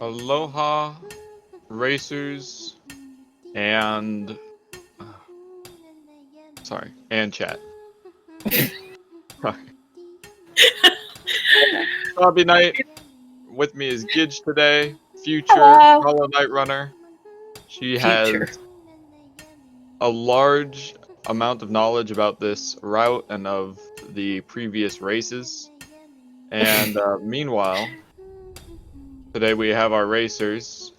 Aloha, racers, and sorry, and chat. Sorry. Hobby night. With me is Gidge today. Future Hello. Hollow Knight Runner. She Future. has a large amount of knowledge about this route and of the previous races. And meanwhile, today we have our racers,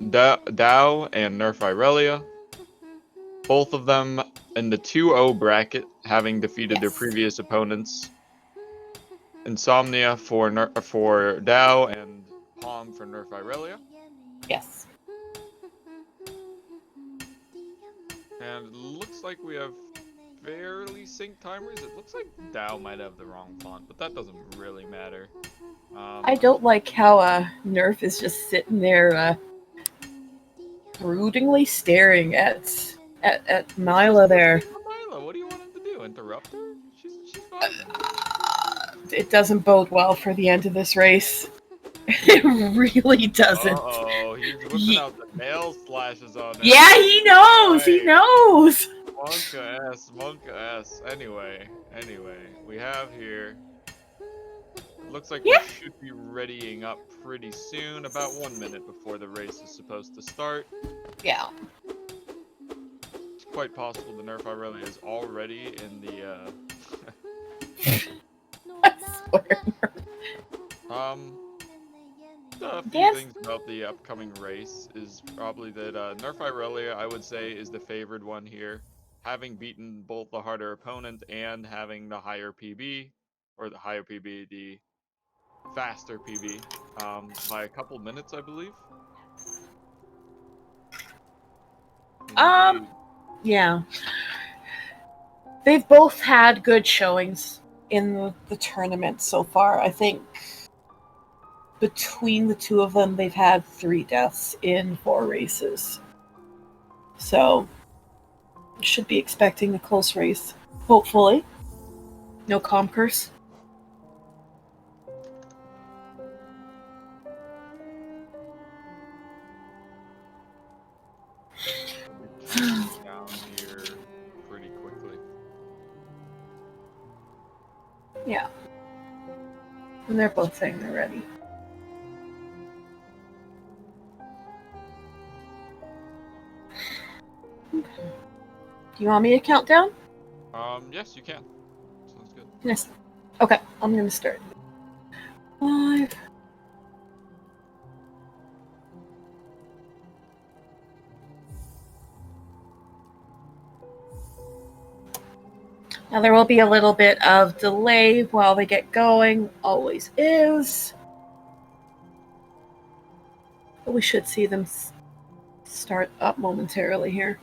Dao and Nerflrelia. Both of them in the 2-0 bracket, having defeated their Yes. previous opponents. Insomnia for Dao and Palm for Nerflrelia. Yes. And it looks like we have fairly synced timers. It looks like Dao might have the wrong font, but that doesn't really matter. I don't like how Nerf is just sitting there broodingly staring at Mila there. Mila, what do you want him to do? Interrupt her? She's fine. It doesn't bode well for the end of this race. It really doesn't. Uh-oh, he's whipping out the nail slashes on her. Yeah, he knows. He knows. Monka S. Anyway, we have here. It looks like Yeah. we should be readying up pretty soon, about 1 minute before the race is supposed to start. Yeah. It's quite possible the Nerflrelia is already in the I swear. A few Yes. things about the upcoming race is probably that Nerflrelia, I would say, is the favored one here, having beaten both the harder opponent and having the higher PB, or the higher PB, the faster PB, by a couple minutes, I believe. Yeah. They've both had good showings in the tournament so far. I think between the two of them, they've had 3 deaths in 4 races. So, should be expecting a close race. Hopefully. No comkers. Down here pretty quickly. Yeah. And they're both saying they're ready. Okay. Do you want me to count down? Yes, you can. Sounds good. Yes. Okay, I'm gonna start. 5. Now there will be a little bit of delay while they get going. Always is. But we should see them start up momentarily here.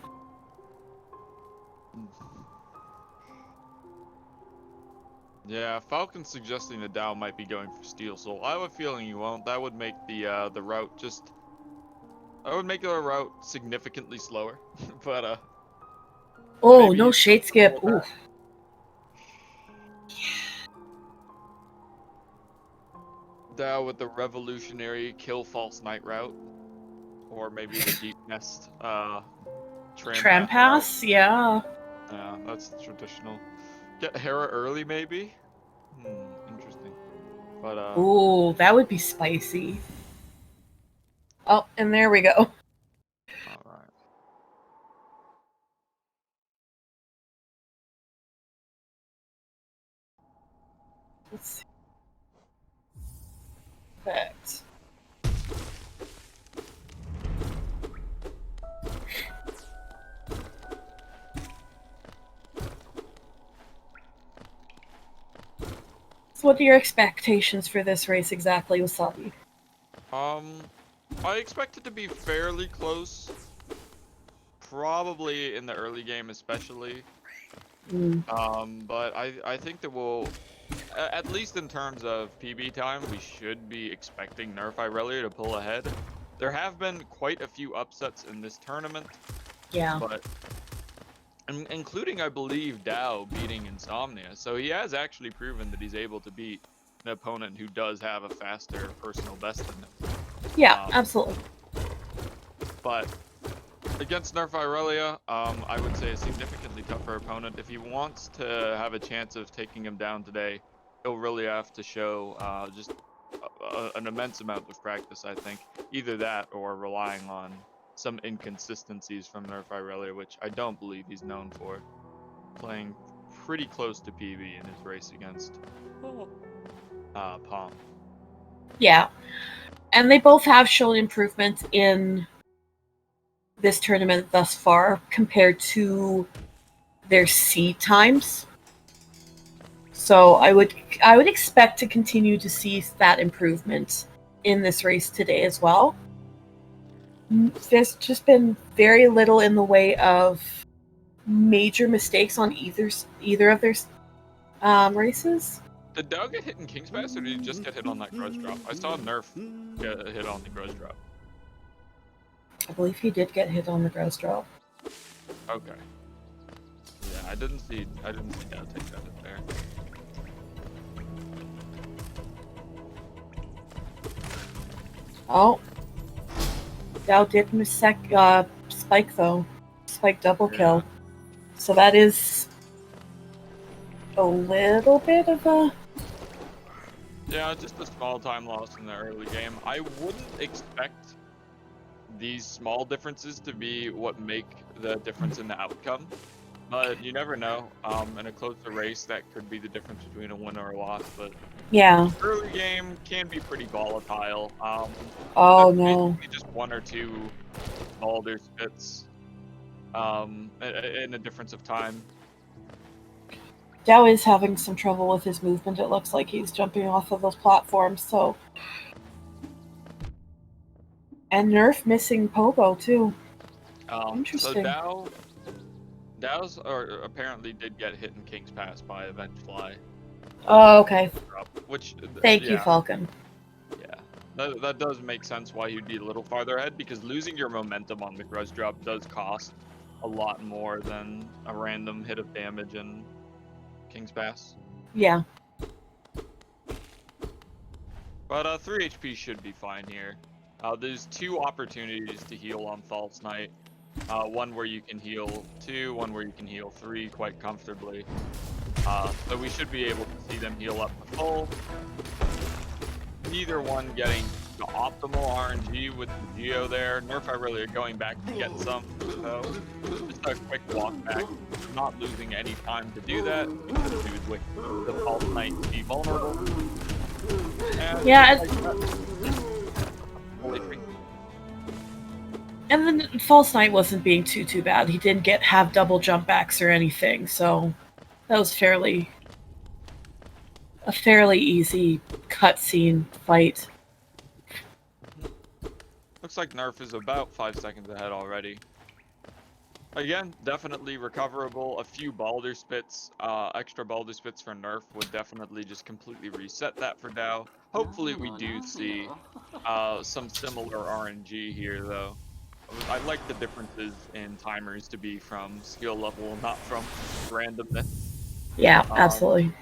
Yeah, Falcon's suggesting that Dow might be going for Steel Soul. I have a feeling he won't. That would make the route just... That would make the route significantly slower. But, Oh, maybe no shade skip. Ooh. Dow with the revolutionary kill false knight route. Or maybe the deep nest Tram pass? Yeah. Yeah, that's traditional. Get Hera early, maybe? Interesting. But, ooh, that would be spicy. Oh, and there we go. Alright. Let's see. Perfect. So what are your expectations for this race exactly, Wasabi? I expect it to be fairly close. Probably in the early game especially. But I think that we'll, at least in terms of PB time, we should be expecting Nerflrelia to pull ahead. There have been quite a few upsets in this tournament. Yeah. But including, I believe, Dao beating Insomnia. So he has actually proven that he's able to beat an opponent who does have a faster personal best than him. Yeah, absolutely. But against Nerflrelia, I would say a significantly tougher opponent. If he wants to have a chance of taking him down today, he'll really have to show just an immense amount of practice, I think. Either that or relying on some inconsistencies from Nerflrelia, which I don't believe he's known for. Playing pretty close to PB in his race against Palm. Yeah. And they both have shown improvements in this tournament thus far compared to their seed times. So I would expect to continue to see that improvement in this race today as well. There's just been very little in the way of major mistakes on either of their races. Did Dow get hit in King's Pass, or did he just get hit on that grudge drop? I saw Nerf get hit on the grudge drop. I believe he did get hit on the gross drop. Okay. Yeah, I didn't see Dow take that hit there. Oh. Dow did miss Spike though. Spike double kill. So that is a little bit of a... Yeah, just a small time loss in the early game. I wouldn't expect these small differences to be what make the difference in the outcome. But you never know. In a closer race, that could be the difference between a win or a loss. But yeah, early game can be pretty volatile. oh no, just one or two boulder spits in a difference of time. Dow is having some trouble with his movement. It looks like he's jumping off of those platforms. So, and Nerf missing Pogo too. Interesting. So Dow's apparently did get hit in King's Pass by a Venge Fly. Oh, okay. Which Thank you, Falcon. Yeah, that does make sense why you'd be a little farther ahead, because losing your momentum on the grudge drop does cost a lot more than a random hit of damage in King's Pass. Yeah. But 3 HP should be fine here. There's 2 opportunities to heal on False Knight. One where you can heal 2, one where you can heal 3 quite comfortably. So we should be able to see them heal up to full. Neither one getting the optimal RNG with the Geo there. Nerflrelia going back to get some. So just a quick walk back. Not losing any time to do that, because he was with the False Knight to be vulnerable. And yeah. And then False Knight wasn't being too bad. He didn't have double jump backs or anything, so that was a fairly easy cutscene fight. Looks like Nerf is about 5 seconds ahead already. Again, definitely recoverable. A few Balder spits, extra Balder spits for Nerf would definitely just completely reset that for Dow. Hopefully we do see some similar RNG here, though. I like the differences in timers to be from skill level, not from randomness. Yeah, absolutely.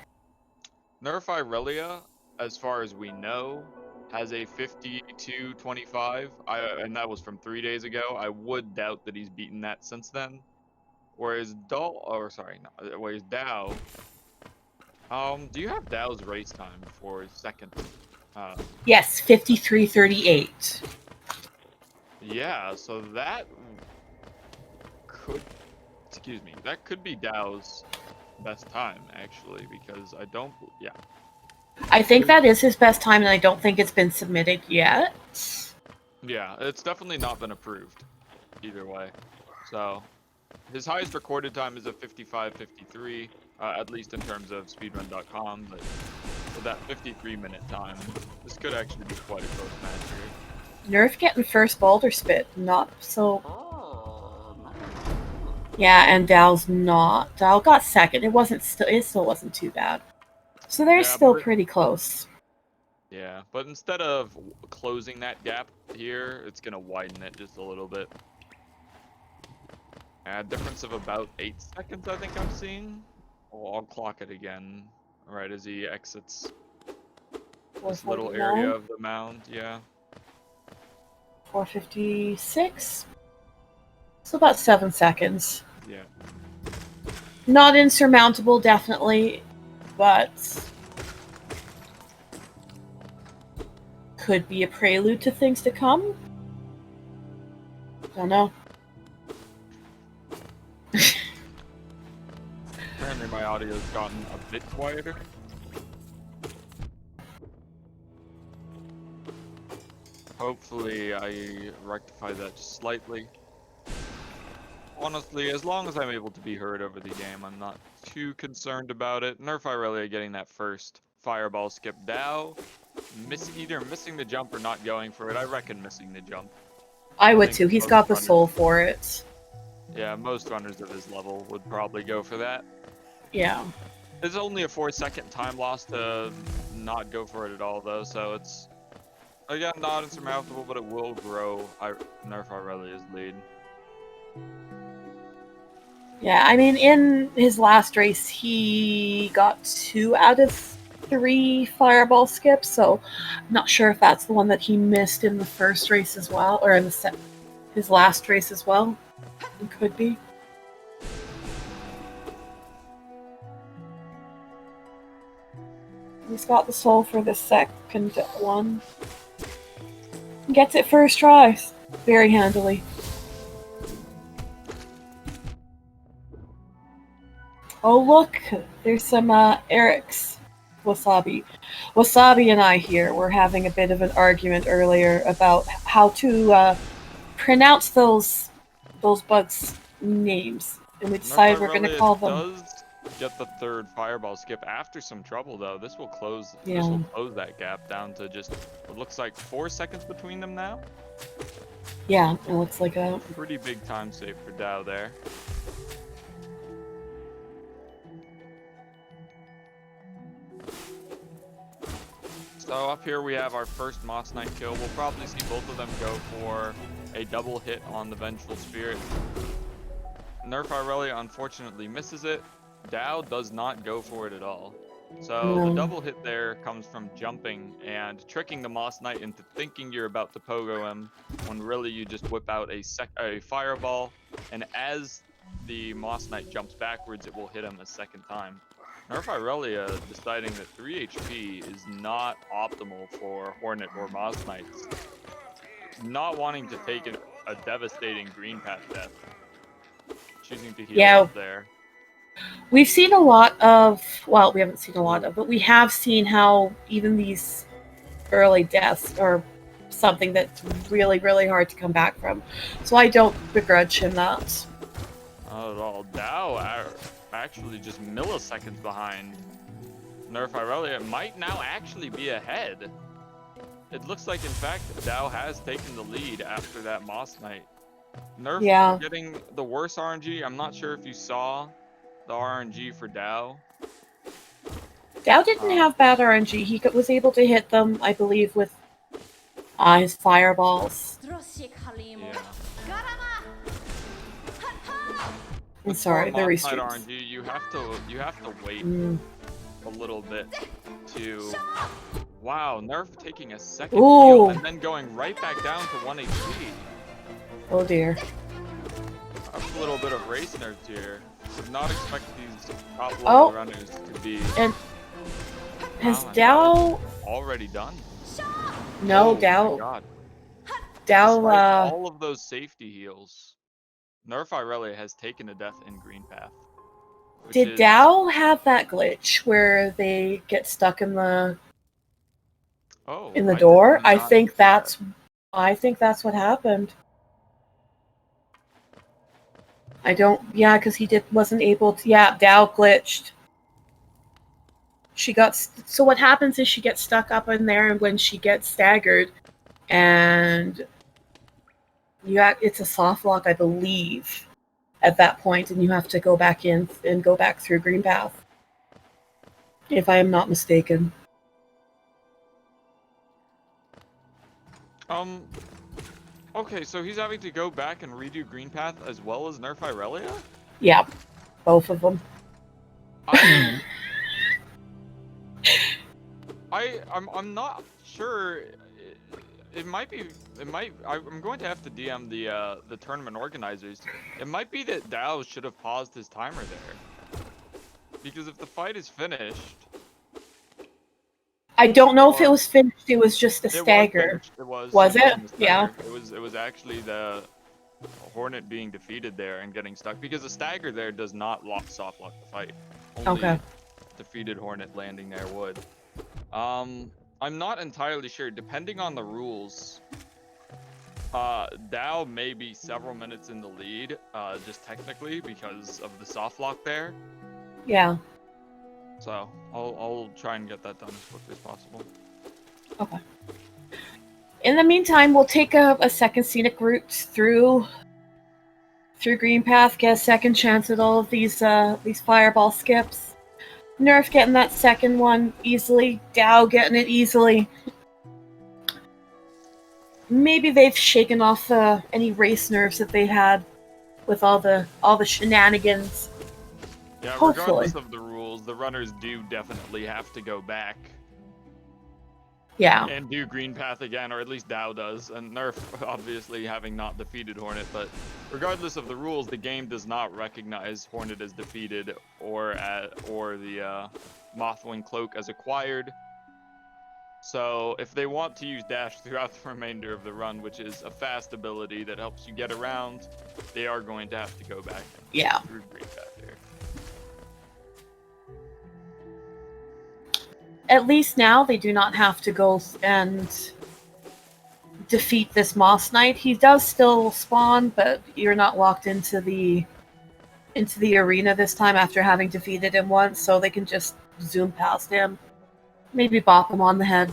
Nerflrelia, as far as we know, has a 52-25, and that was from 3 days ago. I would doubt that he's beaten that since then. Whereas Dow, do you have Dow's race time for second? Yes, 53:38. Yeah, so that could be Dow's best time, actually, because I think that is his best time, and I don't think it's been submitted yet. Yeah, it's definitely not been approved either way. So his highest recorded time is a 55:53, at least in terms of speedrun.com, but for that 53-minute time, this could actually be quite a close match here. Nerf getting first boulder spit, not so. Yeah, and Dow's not. Dow got second. It still wasn't too bad. So they're still pretty close. Yeah, but instead of closing that gap here, it's gonna widen it just a little bit. A difference of about 8 seconds, I think I'm seeing. Oh, I'll clock it again right as he exits this little area of the mound. Yeah. 456. So about 7 seconds. Yeah. Not insurmountable, definitely, but could be a prelude to things to come. Don't know. Apparently my audio's gotten a bit quieter. Hopefully I rectify that just slightly. Honestly, as long as I'm able to be heard over the game, I'm not too concerned about it. Nerflrelia getting that first fireball skip. Dao, either missing the jump or not going for it. I reckon missing the jump. I would think too. He's most got the runners- soul for it. Yeah, most runners of his level would probably go for that. Yeah. It's only a 4-second time loss to not go for it at all, though, so it's, again, not insurmountable, but it will grow Nerflrelia's lead. Yeah, I mean, in his last race, he got 2 out of 3 fireball skips, so I'm not sure if that's the one that he missed in the first race as well, or in his last race as well. It could be. He's got the soul for the second one. Gets it first try. Very handily. Oh look, there's some Eric's Wasabi. Wasabi and I here were having a bit of an argument earlier about how to pronounce those bugs' names, and we decided we're going to call them. Does get the third fireball skip after some trouble, though. This will close. Yeah. This will close that gap down to just what looks like 4 seconds between them now. Yeah, it looks like a Pretty big time save for Dao there. So up here we have our first Moss Knight kill. We'll probably see both of them go for a double hit on the Vengeful Spirit. Nerflrelia unfortunately misses it. Dao does not go for it at all. So the double hit there comes from jumping and tricking the Moss Knight into thinking you're about to pogo him, when really you just whip out a fireball, and as the Moss Knight jumps backwards, it will hit him a second time. Nerflrelia deciding that 3 HP is not optimal for Hornet or Moss Knights. Not wanting to take a devastating green path death. Choosing to heal up there. We've seen a lot of, well, we haven't seen a lot of, but we have seen how even these early deaths are something that's really, really hard to come back from. So I don't begrudge him that. Not at all. Dao actually just milliseconds behind Nerflrelia. Might now actually be ahead. It looks like, in fact, Dao has taken the lead after that Moss Knight. Nerf getting the worst RNG. I'm not sure if you saw the RNG for Dao. Dao didn't have bad RNG. He was able to hit them, I believe, with his fireballs. Yeah. I'm sorry, the Moss Knight restreams. RNG, you have to wait a little bit to. Wow, Nerf taking a second heal and then going right back down to 1 HP. Oh dear. A little bit of race nerfs here. Would not expect these top level runners to be. And has Dao already done? No, oh Dao. My God. Dao. Despite all of those safety heals, Nerflrelia has taken a death in green path. Did Dao have that glitch where they get stuck in the door? I think that's what happened. I don't. Yeah, because he wasn't able to. Yeah, Dao glitched. She got. So what happens is she gets stuck up in there, and when she gets staggered, and it's a soft lock, I believe, at that point, and you have to go back in and go back through green path, if I am not mistaken. Okay, so he's having to go back and redo green path as well as Nerflrelia? Yeah, both of them. I'm not sure. It might be. It might. I'm going to have to DM the tournament organizers. It might be that Dao should have paused his timer there, because if the fight is finished, I don't know if it or was finished. It was just a it was stagger. finished. It was. Was It it? wasn't a Yeah. stagger. It was actually the Hornet being defeated there and getting stuck, because a stagger there does not soft lock the fight. Only Okay. defeated Hornet landing there would. I'm not entirely sure. Depending on the rules, Dao may be several minutes in the lead, just technically because of the soft lock there. Yeah. So I'll try and get that done as quickly as possible. Okay. In the meantime, we'll take a second scenic route through Green Path, get a second chance at all of these fireball skips. Nerf getting that second one easily. Dao getting it easily. Maybe they've shaken off any race nerves that they had with all the shenanigans. Yeah, Hopefully. regardless of the rules, the runners do definitely have to go back. Yeah. And do Green Path again, or at least Dao does. And Nerf, obviously, having not defeated Hornet, but regardless of the rules, the game does not recognize Hornet as defeated or the Mothwing Cloak as acquired. So if they want to use Dash throughout the remainder of the run, which is a fast ability that helps you get around, they are going to have to go back through Green Path here. At least now they do not have to go and defeat this Moss Knight. He does still spawn, but you're not locked into the arena this time after having defeated him once, so they can just zoom past him. Maybe bop him on the head.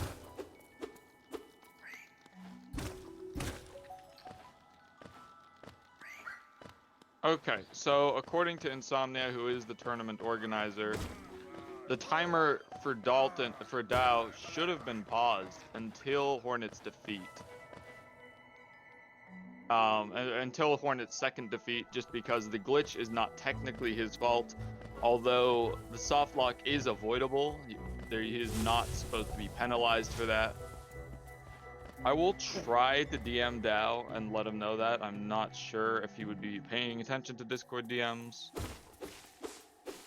Okay, so according to Insomnia, who is the tournament organizer, the timer for Dao should have been paused until Hornet's defeat. Until Hornet's second defeat, just because the glitch is not technically his fault, although the soft lock is avoidable. He is not supposed to be penalized for that. I will try to DM Dao and let him know that. I'm not sure if he would be paying attention to Discord DMs.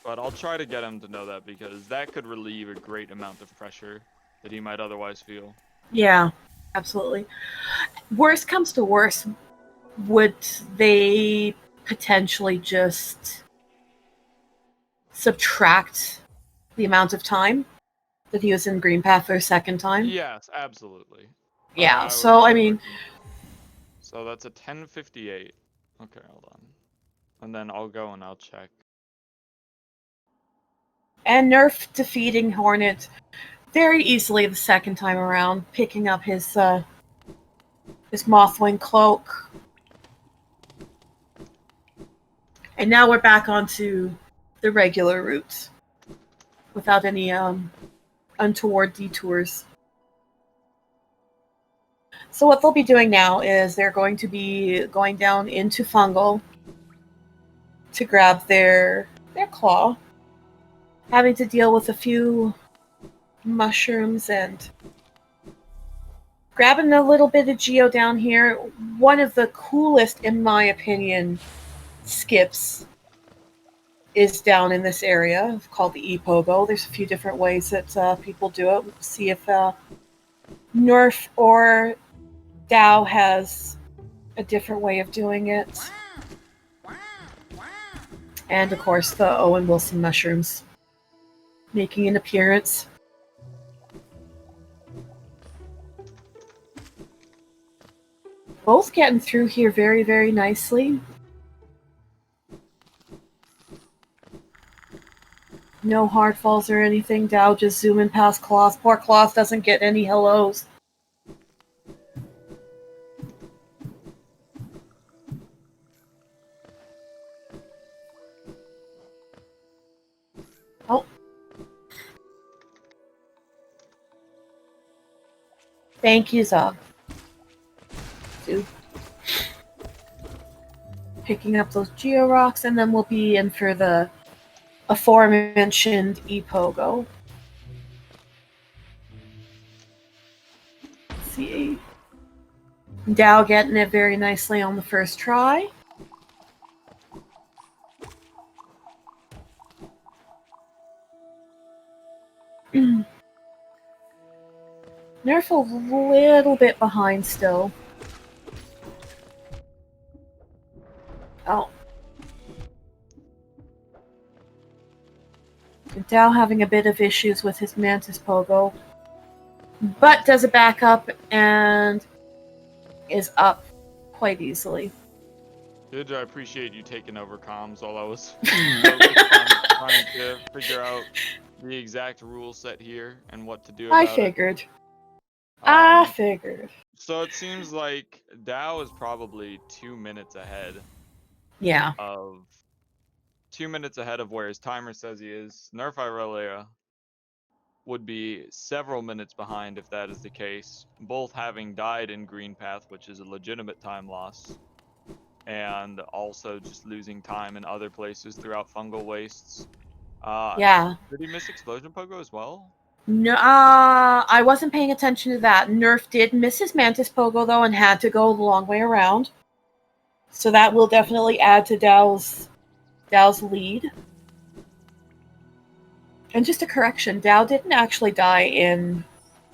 But I'll try to get him to know that, because that could relieve a great amount of pressure that he might otherwise feel. Yeah, absolutely. Worst comes to worst, would they potentially just subtract the amount of time that he was in Green Path for a second time? Yes, absolutely. Yeah, so I mean... So that's a 10:58. Okay, hold on. And then I'll go and I'll check. And Nerf defeating Hornet very easily the second time around, picking up his Mothwing Cloak. And now we're back onto the regular route without any untoward detours. So what they'll be doing now is they're going to be going down into Fungal to grab their claw, having to deal with a few mushrooms and grabbing a little bit of geo down here. One of the coolest, in my opinion, skips is down in this area called the E-Pogo. There's a few different ways that people do it. We'll see if Nerf or Dao has a different way of doing it. And of course the Owen Wilson mushrooms making an appearance. Both getting through here very, very nicely. No hard falls or anything. Dao just zooming past Kloth. Poor Kloth doesn't get any hellos. Oh. Thank you, Zog. Dude. Picking up those Geo Rocks, and then we'll be in for the aforementioned E-Pogo. Let's see. Dao getting it very nicely on the first try. Nerf a little bit behind still. Oh. Dao having a bit of issues with his Mantis Pogo. But does a backup and is up quite easily. Good, I appreciate you taking over comms while I was focused on trying to figure out the exact rule set here and what to do about I figured. it. I figured. So it seems like Dao is probably 2 minutes ahead. Yeah. 2 minutes ahead of where his timer says he is. Nerflrelia would be several minutes behind if that is the case, both having died in Green Path, which is a legitimate time loss, and also just losing time in other places throughout Fungal Wastes. Yeah. Did he miss Explosion Pogo as well? No, I wasn't paying attention to that. Nerf did miss his Mantis Pogo, though, and had to go the long way around. So that will definitely add to Dao's lead. And just a correction, Dao didn't actually die in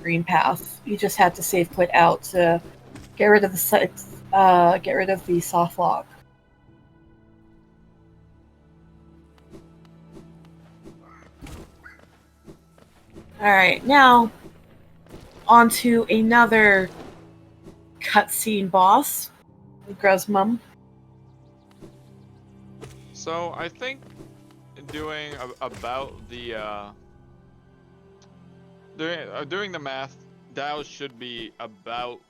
Green Path. You just had to save quit out to get rid of the soft lock. Alright, now on to another cutscene boss, Gruzmum. So I think doing about the doing the math, Dao should be about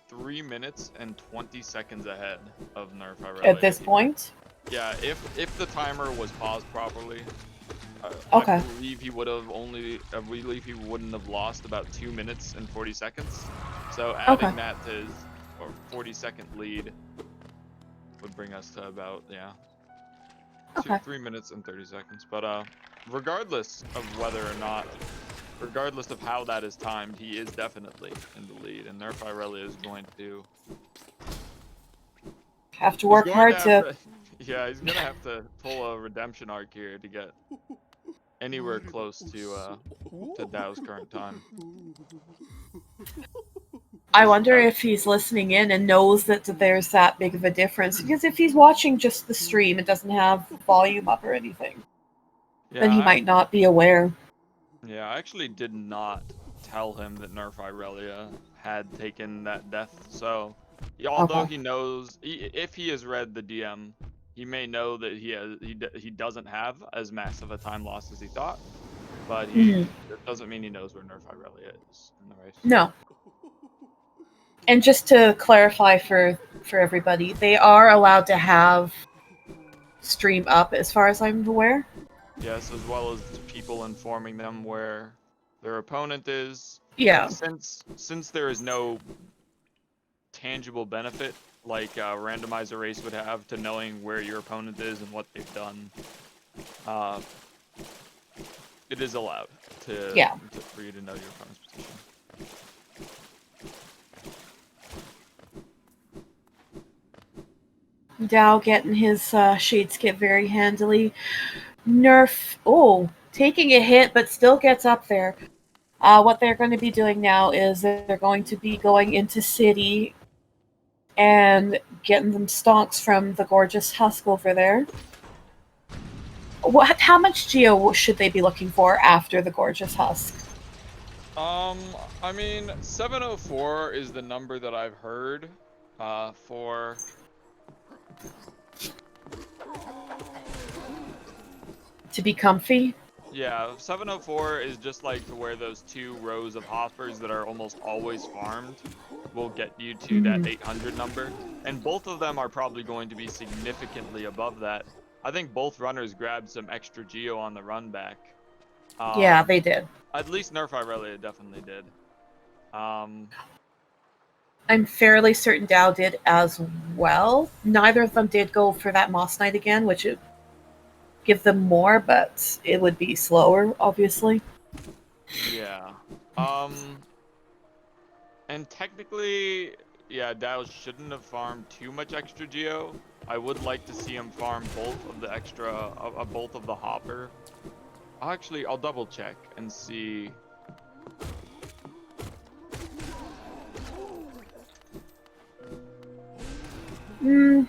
3 minutes and 20 seconds ahead of Nerflrelia At this point? Yeah, if the timer was paused properly, Okay. I believe he would have I believe he wouldn't have lost about 2 minutes and 40 seconds. So adding that to his 40-second lead would bring us to about 3 minutes and 30 seconds. But regardless of how that is timed, he is definitely in the lead, and Nerflrelia is going to have to work hard to yeah, he's gonna have to pull a redemption arc here to get anywhere close to Dao's current time. I wonder if he's listening in and knows that there's that big of a difference. Because if he's watching just the stream, it doesn't have volume up or anything, then he might not be aware. Yeah, I actually did not tell him that Nerflrelia had taken that death, so although he knows, if he has read the DM, he may know that he doesn't have as massive a time loss as he thought, but it doesn't mean he knows where Nerflrelia is in the race. No. And just to clarify for everybody, they are allowed to have stream up as far as I'm aware. Yes, as well as people informing them where their opponent is. Yeah. Since there is no tangible benefit like a randomizer race would have to knowing where your opponent is and what they've done, it is allowed for you to know your opponent's position. Dao getting his shade skip very handily. Nerf, taking a hit, but still gets up there. What they're going to be doing now is they're going to be going into City and getting them stonks from the gorgeous husk over there. How much geo should they be looking for after the gorgeous husk? I mean, 704 is the number that I've heard for to be comfy. Yeah, 704 is just like to where those 2 rows of hoppers that are almost always farmed will get you to that 800 number, and both of them are probably going to be significantly above that. I think both runners grabbed some extra geo on the run back. Yeah, they did. At least Nerflrelia definitely did. I'm fairly certain Dao did as well. Neither of them did go for that Moss Knight again, which would give them more, but it would be slower, obviously. Yeah. And technically, yeah, Dao shouldn't have farmed too much extra geo. I would like to see him farm both of the extra, both of the hopper. Actually, I'll double check and see. Mm,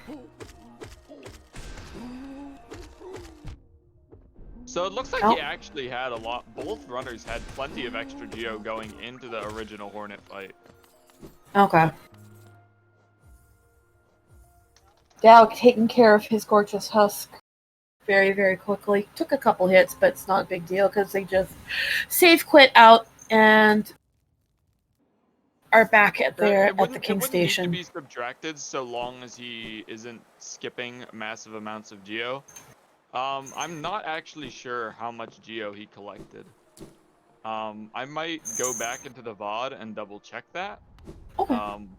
So it looks like oh, he actually had a lot. Both runners had plenty of extra geo going into the original Hornet fight. okay. Dow taking care of his gorgeous husk very, very quickly. Took a couple hits, but it's not a big deal because they just save quit out and are back at It the wouldn't King need to Station. be subtracted so long as he isn't skipping massive amounts of geo. I'm not actually sure how much geo he collected. I might go back into the VOD and double check that. Okay.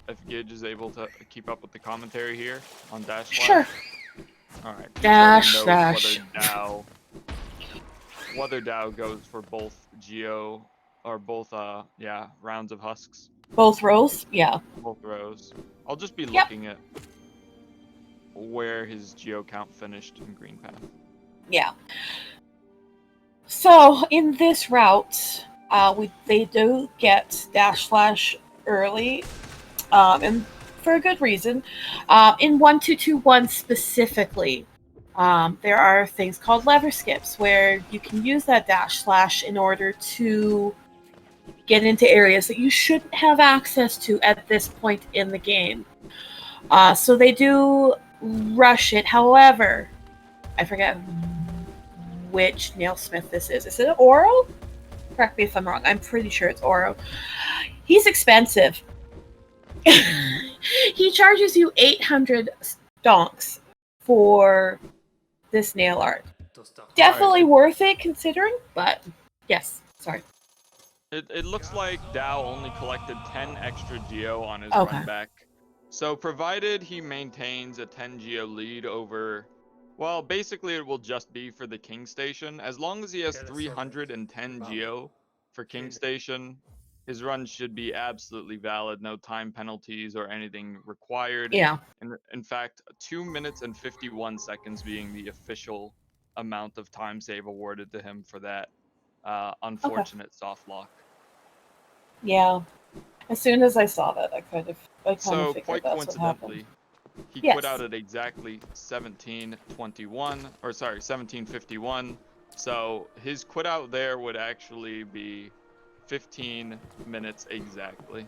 If Gidge is able to keep up with the commentary here on Dash Sure. Slash. All right, just so he Dash knows slash. whether Dow goes for both geo or both yeah, rounds of husks. Both rows? Yeah. Both rows. I'll just be Yep. looking at where his geo count finished in Green Path. Yeah. So in this route, they do get dash slash early, and for a good reason. In 1221 specifically, there are things called lever skips where you can use that dash slash in order to get into areas that you shouldn't have access to at this point in the game. So they do rush it. However, I forget which nailsmith this is. Is it Oro? Correct me if I'm wrong. I'm pretty sure it's Oro. He's expensive. He charges you 800 donks for this nail art. Definitely worth it considering, but yes, sorry. It looks like Dow only collected 10 extra geo on his Okay. run back. So provided he maintains a 10 geo lead over, well, basically it will just be for the King Station. As long as he has 310 geo for King Station, his run should be absolutely valid. No time penalties or anything required. Yeah. In fact, 2 minutes and 51 seconds being the official amount of time save awarded to him for that Okay. unfortunate soft lock. Yeah. As soon as I saw that, I kind of So figured quite that's what happened. coincidentally, he Yes. quit out at exactly 17:21, or sorry, 17:51. So his quit out there would actually be 15 minutes exactly.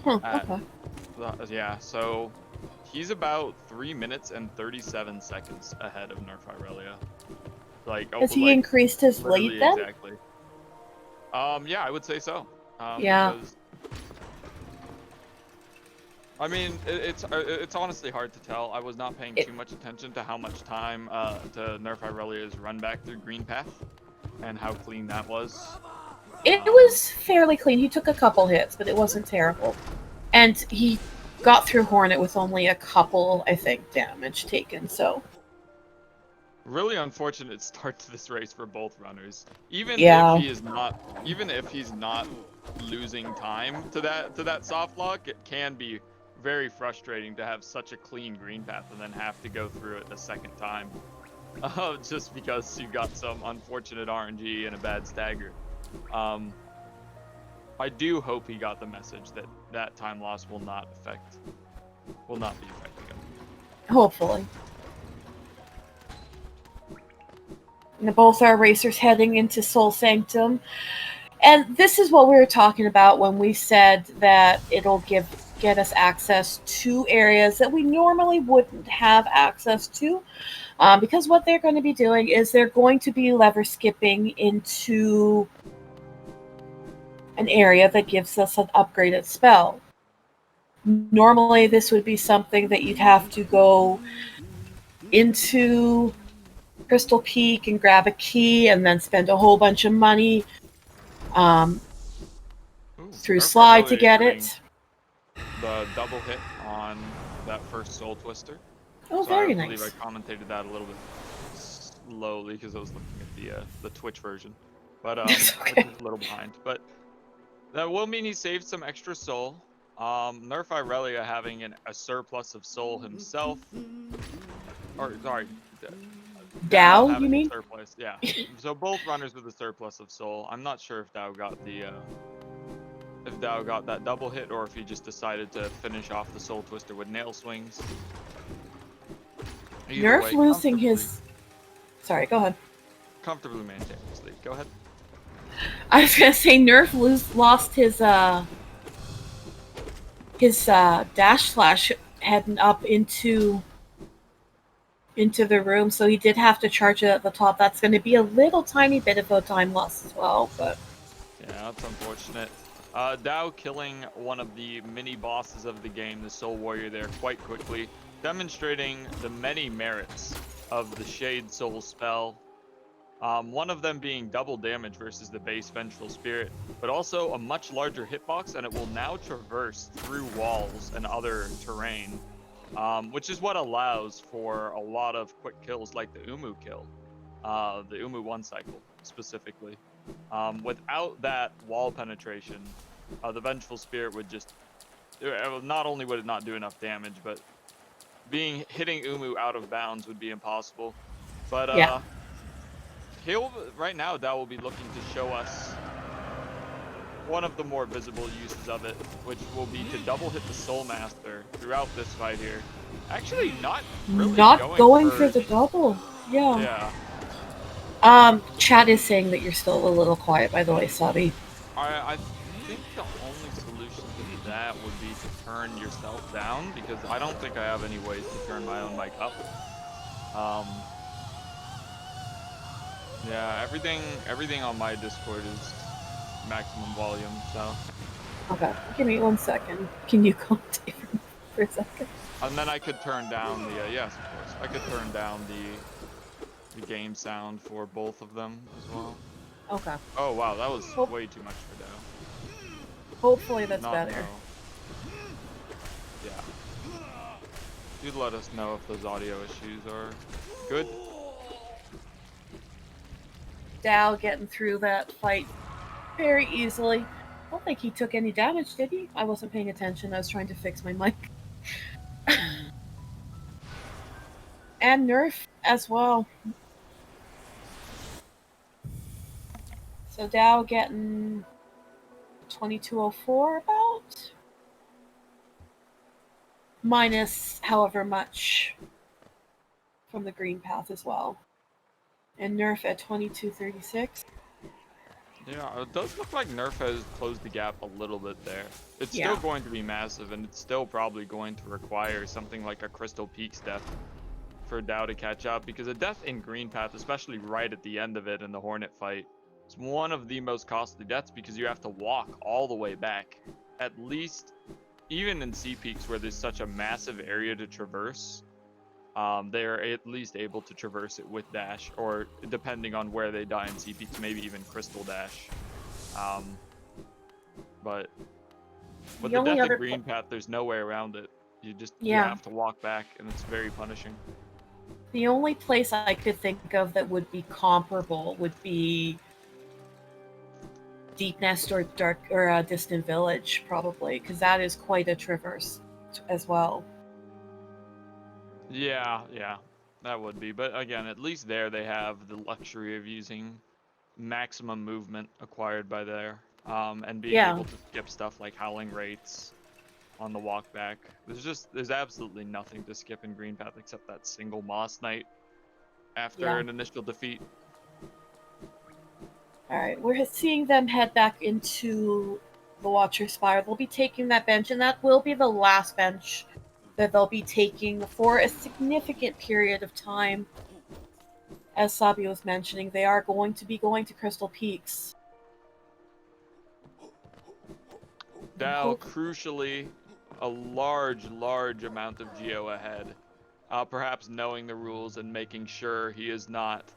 Okay. Yeah, so he's about 3 minutes and 37 seconds ahead of Nerflrelia. Has he increased his lead literally then? exactly. Yeah, I would say so. Yeah. Because I mean, it's honestly hard to tell. I was not paying too much attention to how much time to Nerflrelia's run back through Green Path and how clean that was. It was fairly clean. He took a couple hits, but it wasn't terrible. And he got through Hornet with only a couple, I think, damage taken, so. Really unfortunate start to this race for both runners. Even Yeah. if he's not losing time to that soft lock, it can be very frustrating to have such a clean green path and then have to go through it a second time. Just because you got some unfortunate RNG and a bad stagger. I do hope he got the message that time loss will not be affecting him. Hopefully. And both our racers heading into Soul Sanctum. And this is what we were talking about when we said that it'll get us access to areas that we normally wouldn't have access to. Because what they're going to be doing is they're going to be lever skipping into an area that gives us an upgraded spell. Normally, this would be something that you'd have to go into Crystal Peak and grab a key and then spend a whole bunch of money through Slide to get it. The double hit on that first Soul Twister. Oh, so very I nice. believe I commentated that a little bit slowly because I was looking at the Twitch version, but That's okay. which is a little behind. But that will mean he saved some extra soul. Nerflrelia having a surplus of soul himself, or sorry, Dao Dao, you having a mean? surplus. Yeah. So both runners with a surplus of soul. I'm not sure if Dao got the if Dao got that double hit or if he just decided to finish off the soul twister with nail swings. Either Nerf way, losing his. Sorry, go ahead. comfortably maintained this lead. Go ahead. I was gonna say Nerf lost his dash slash heading up into the room, so he did have to charge it at the top. That's going to be a little tiny bit of a time loss as well, but Yeah, that's unfortunate. Dao killing one of the mini bosses of the game, the Soul Warrior there, quite quickly, demonstrating the many merits of the Shade Soul spell. One of them being double damage versus the base Vengeful Spirit, but also a much larger hitbox, and it will now traverse through walls and other terrain, which is what allows for a lot of quick kills like the Umu kill, the Umu 1 cycle specifically. Without that wall penetration, the Vengeful Spirit would just, not only would it not do enough damage, but hitting Umu out of bounds would be impossible. But yeah. right now, Dao will be looking to show us one of the more visible uses of it, which will be to double hit the Soul Master throughout this fight here. Actually, not really Not going for for the double. Yeah. yeah. Chat is saying that you're still a little quiet, by the way, Sabi. I think the only solution to that would be to turn yourself down, because I don't think I have any ways to turn my own mic up. Yeah, everything on my Discord is maximum volume, so. Okay, give me 1 second. Can you go for a second? And then I could turn down the yes, of course. I could turn down the game sound for both of them as well. Okay. Oh wow, that was way too much for Dao. Hopefully that's Not better. no. Yeah. You'd let us know if those audio issues are good. Dao getting through that fight very easily. I don't think he took any damage, did he? I wasn't paying attention. I was trying to fix my mic. And Nerf as well. So Dao getting 2204 about. Minus however much from the green path as well. And Nerf at 2236. Yeah, it does look like Nerf has closed the gap a little bit there. It's Yeah. still going to be massive, and it's still probably going to require something like a Crystal Peaks death for Dao to catch up, because a death in green path, especially right at the end of it in the Hornet fight, is one of the most costly deaths, because you have to walk all the way back. At least, even in Sea Peaks where there's such a massive area to traverse, they're at least able to traverse it with dash, or depending on where they die in Sea Peaks, maybe even Crystal Dash. But with the death in green path, there's no way around it. You have to walk back, and it's very punishing. The only place I could think of that would be comparable would be Deep Nest or Distant Village, probably, because that is quite a traverse as well. Yeah, that would be. But again, at least there they have the luxury of using maximum movement acquired by there, and being able to skip stuff like Howling Rates on the walk back. There's absolutely nothing to skip in Green Path except that single Moss Knight after an initial defeat. Alright, we're seeing them head back into the Watcher Spire. They'll be taking that bench, and that will be the last bench that they'll be taking for a significant period of time. As Sabi was mentioning, they are going to be going to Crystal Peaks. Dao, crucially, a large amount of Geo ahead. Perhaps knowing the rules and making sure he is not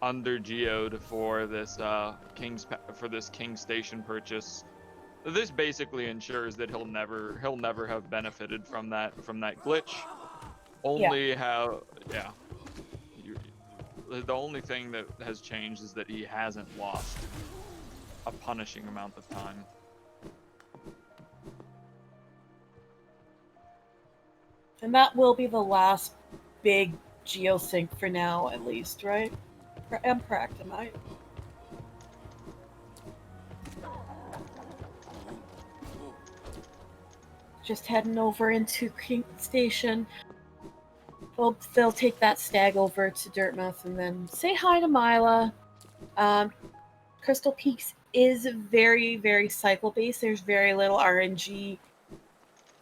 under Geo'd for this King Station purchase. This basically ensures that he'll never have benefited from that glitch. The only thing that has changed is that he hasn't lost a punishing amount of time. And that will be the last big geosync for now, at least, right? I'm correct, am I? Just heading over into King Station. They'll take that stag over to Dirtmouth and then say hi to Mila. Crystal Peaks is very, very cycle based. There's very little RNG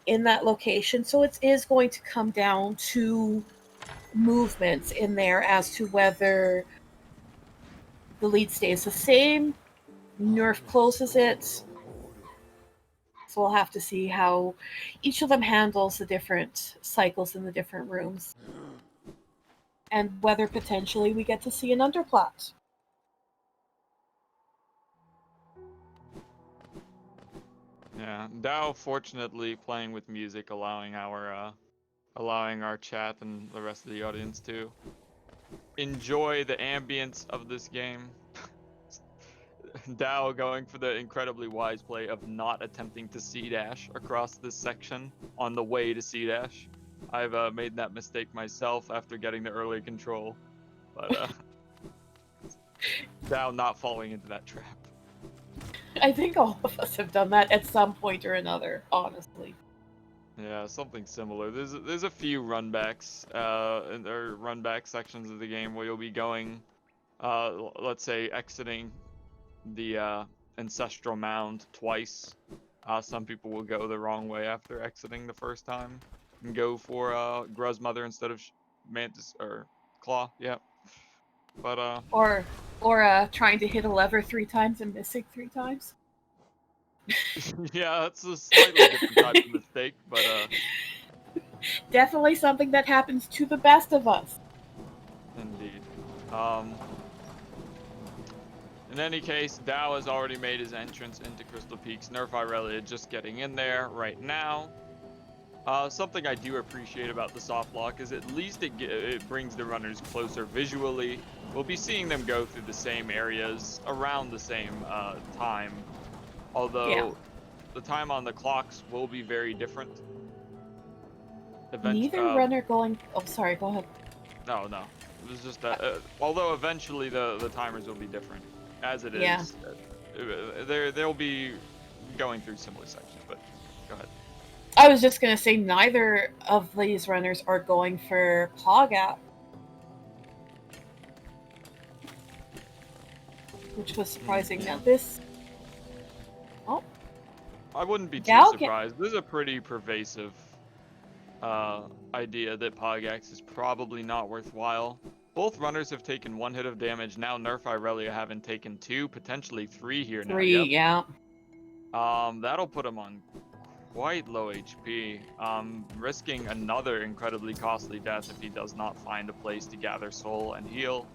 in that location, so it is going to come down to movements in there as to whether the lead stays the same, Nerf closes it. So we'll have to see how each of them handles the different cycles in the different rooms. And whether potentially we get to see an underplot. Yeah, Dao fortunately playing with music, allowing our chat and the rest of the audience to enjoy the ambience of this game. Dao going for the incredibly wise play of not attempting to C-dash across this section on the way to C-dash. I've made that mistake myself after getting the early control, but Dao not falling into that trap. I think all of us have done that at some point or another, honestly. Yeah, something similar. There's a few runbacks, or runback sections of the game where you'll be going, let's say exiting the ancestral mound twice. Some people will go the wrong way after exiting the first time and go for Gruz Mother instead of Mantis or Claw. Yeah, but Or trying to hit a lever 3 times and missing 3 times. yeah, that's a slightly different type of mistake, but Definitely something that happens to the best of us. indeed. In any case, Dao has already made his entrance into Crystal Peaks. Nerflrelia just getting in there right now. Something I do appreciate about the soft lock is at least it brings the runners closer visually. We'll be seeing them go through the same areas around the same time, although the time on the clocks will be very different. Neither runner going... Oh, sorry, go ahead. No. It was just that, although eventually the timers will be different, as it Yeah. is. They'll be going through similar sections, but go ahead. I was just gonna say neither of these runners are going for Claw Gap. Which was surprising. Now this... Oh. I wouldn't be too surprised. This is a pretty pervasive idea that Pogax is probably not worthwhile. Both runners have taken 1 hit of damage. Now Nerflrelia haven't taken 2, potentially 3 here now. 3, yep. Yeah. That'll put him on quite low HP, risking another incredibly costly death if he does not find a place to gather soul and heal,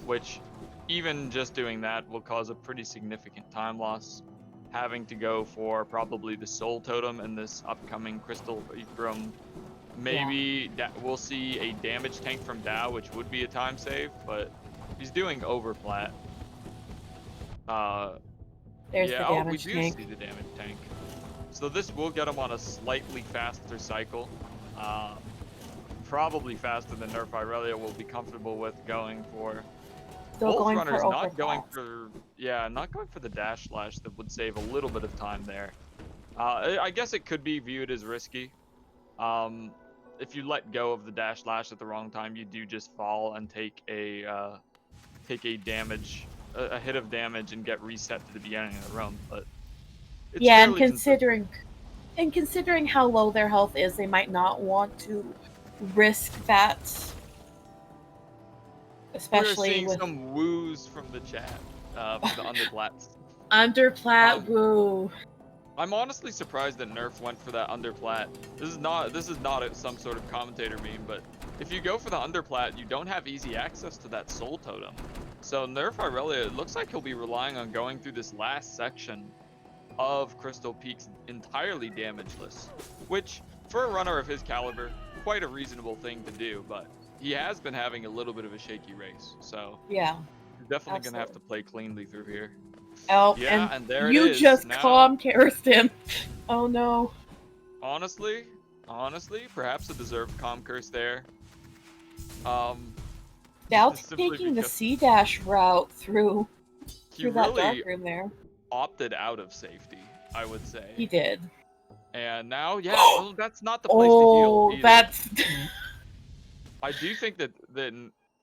which even just doing that will cause a pretty significant time loss. Having to go for probably the soul totem in this upcoming crystal room. Maybe we'll see a damage tank from Dao, which would be a time save, but he's doing overplat. There's the damage we do see the damage tank. So this will get him on a slightly faster cycle. Probably faster than Nerflrelia will be comfortable with going for. Still Both runners not going for the dash slash that would save a little bit of time there. I guess it could be viewed as risky. If you let go of the dash slash at the wrong time, you do just fall and take a hit of damage and get reset to the beginning of the room. But it's and considering how low their health is, they might not want to risk that. Especially we're seeing some woos from the chat for the underplats. Underplat woo. I'm honestly surprised that Nerf went for that underplat. This is not some sort of commentator meme, but if you go for the underplat, you don't have easy access to that soul totem. So Nerflrelia, it looks like he'll be relying on going through this last section of Crystal Peaks entirely damageless, which for a runner of his caliber, quite a reasonable thing to do, but he has been having a little bit of a shaky race, so yeah, he's definitely gonna have to play cleanly through here. Oh, yeah, and there you it is. just now, calm Karastin. Oh no. Honestly, Honestly, perhaps a deserved calm curse there. Um, Now simply taking the because C- route through he that dark really room there. opted out of safety, I would say. He did. And now, yeah, oh, that's not the place to heal Oh, either. that's I do think that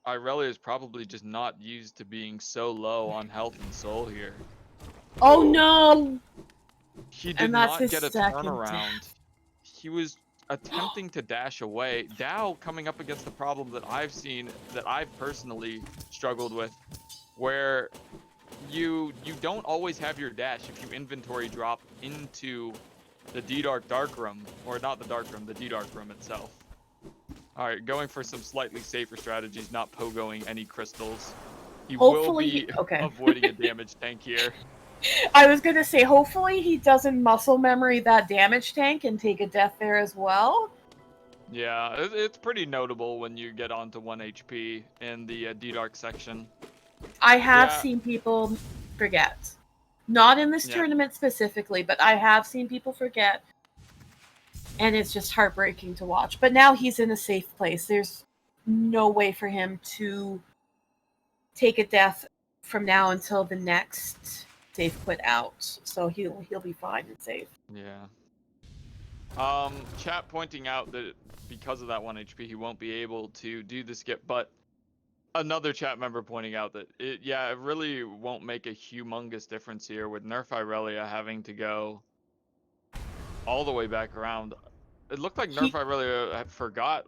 Irelia is probably just not used to being so low on health and soul here. oh no! He did And that's not his get a second turnaround. death. He was attempting to dash away. Dao coming up against the problem that I've seen, that I've personally struggled with, where you don't always have your dash if you inventory drop into the dark room, or not the dark room, the dark room itself. All right, going for some slightly safer strategies, not pogoing any crystals. He will Hopefully, be okay. avoiding a damage tank here. I was gonna say, hopefully he doesn't muscle memory that damage tank and take a death there as well. Yeah, it's pretty notable when you get onto 1 HP in the D-Dark section. I have Yeah, seen people forget. Not in this yeah, tournament specifically, but I have seen people forget. And it's just heartbreaking to watch. But now he's in a safe place. There's no way for him to take a death from now until the next safe quit out. So he'll be fine and safe. yeah. Chat pointing out that because of that 1 HP, he won't be able to do the skip, but another chat member pointing out that it really won't make a humongous difference here with Nerf Irelia having to go all the way back around. It looked like Nerf He Irelia had forgot.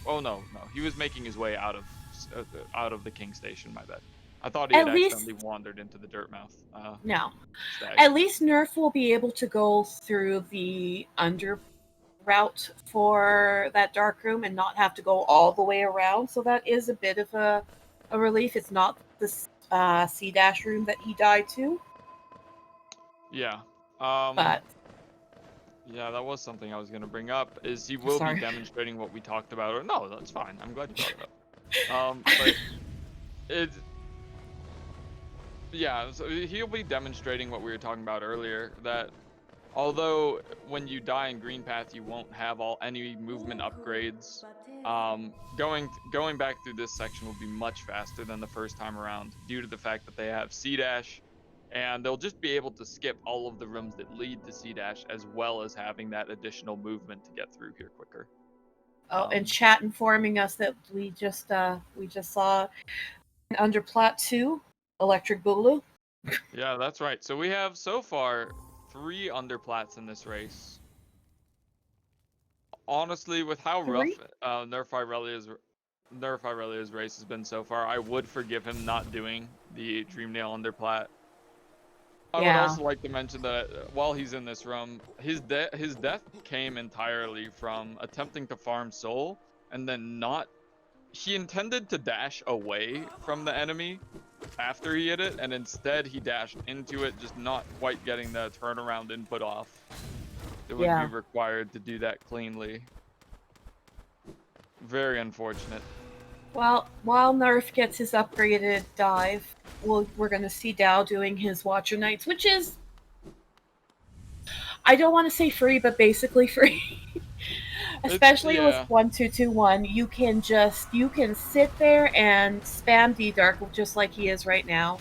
Oh no, no, he was making his way out of the King Station. My bad. I thought he had at least accidentally wandered into the dirt mouth. no. Stag. At least Nerf will be able to go through the under route for that dark room and not have to go all the way around. So that is a bit of a relief. It's not the C dash room that he died to, Yeah. but Yeah, that was something I was gonna bring up. Is he I'm will be sorry. demonstrating what we talked about? Or no, that's fine. I'm glad you brought it up. But it, yeah, so he'll be demonstrating what we were talking about earlier. That although when you die in Green Path, you won't have any movement upgrades. Going back through this section will be much faster than the first time around due to the fact that they have C dash, and they'll just be able to skip all of the rooms that lead to C dash as well as having that additional movement to get through here quicker. Oh, and chat informing us that we just saw under Plat 2 Electric Boogaloo. Yeah, that's right. So we have so far 3 underplats in this race. Honestly, with how rough 3? Nerf Irelia's race has been so far, I would forgive him not doing the Dreamnail underplat. I would Yeah. also like to mention that while he's in this room, his death came entirely from attempting to farm soul and then not. He intended to dash away from the enemy after he hit it, and instead he dashed into it, just not quite getting the turnaround input off that would be Yeah. required to do that cleanly. Very unfortunate. Well, while Nerf gets his upgraded dive, we're going to see Dao doing his Watcher Knights, which is, I don't want to say free, but basically free. Especially with Yeah, 1221, you can sit there and spam D Dark just like he is right now,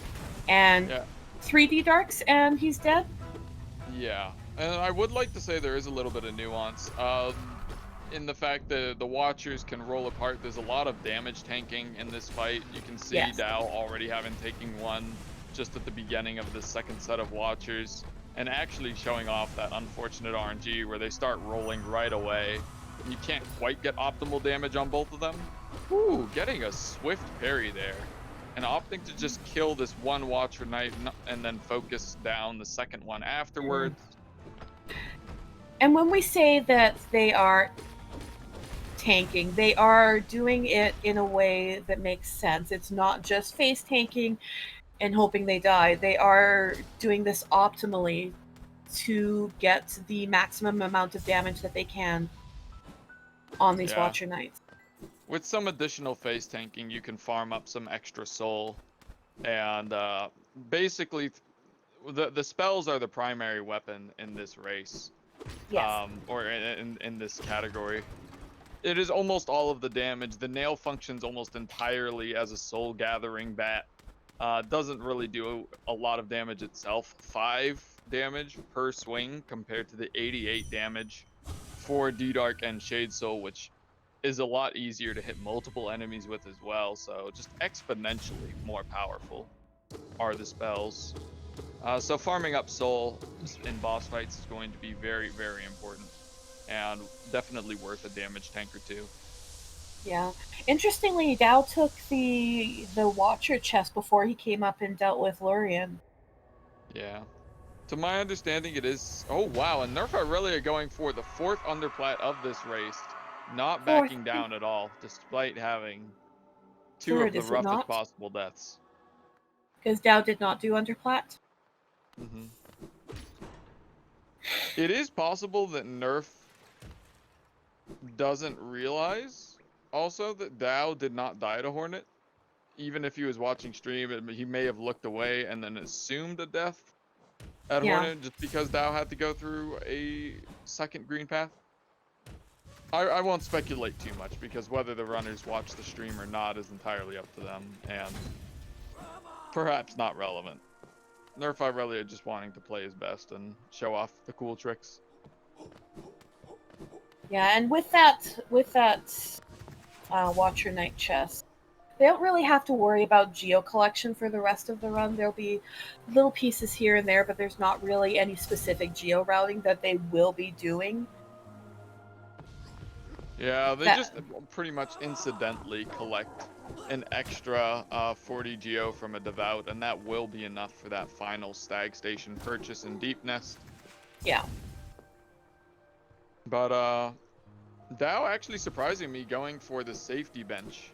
and yeah, 3D Darks, and he's dead. yeah. And I would like to say there is a little bit of nuance. In the fact that the Watchers can roll apart. There's a lot of damage tanking in this fight. You can see Yes. Dao already having taken one just at the beginning of the second set of Watchers, and actually showing off that unfortunate RNG where they start rolling right away. And you can't quite get optimal damage on both of them. Ooh, getting a swift parry there. And opting to just kill this one Watcher Knight and then focus down the second one afterwards. And when we say that they are tanking, they are doing it in a way that makes sense. It's not just face tanking and hoping they die. They are doing this optimally to get the maximum amount of damage that they can on these Yeah. Watcher Knights. With some additional face tanking, you can farm up some extra soul. And basically, the spells are the primary weapon in this race. Yes. Or in this category. It is almost all of the damage. The nail functions almost entirely as a soul gathering bat. Doesn't really do a lot of damage itself. 5 damage per swing compared to the 88 damage for D-Dark and Shade Soul, which is a lot easier to hit multiple enemies with as well. So just exponentially more powerful are the spells. So farming up soul in boss fights is going to be very, very important, and definitely worth a damage tank or two. Yeah. Interestingly, Dao took the Watcher chest before he came up and dealt with Lurian. Yeah. To my understanding, it is. Oh wow! And Nerflrelia going for the 4th underplat of this race, not Fourth, backing down at all, despite having 2 of third, the is it roughest not? possible deaths. Because Dao did not do Underplat. hmm It is possible that Nerf doesn't realize also that Dao did not die to Hornet. Even if he was watching stream, he may have looked away and then assumed a death at Yeah. Hornet just because Dao had to go through a second green path. I won't speculate too much because whether the runners watch the stream or not is entirely up to them and perhaps not relevant. Nerflrelia just wanting to play his best and show off the cool tricks. Yeah, and with that Watcher Knight chest, they don't really have to worry about geo collection for the rest of the run. There'll be little pieces here and there, but there's not really any specific geo routing that they will be doing. Yeah, they That just pretty much incidentally collect an extra 40 geo from a devout, and that will be enough for that final stag station purchase in Deep Nest. yeah. But Dao actually surprising me going for the safety bench.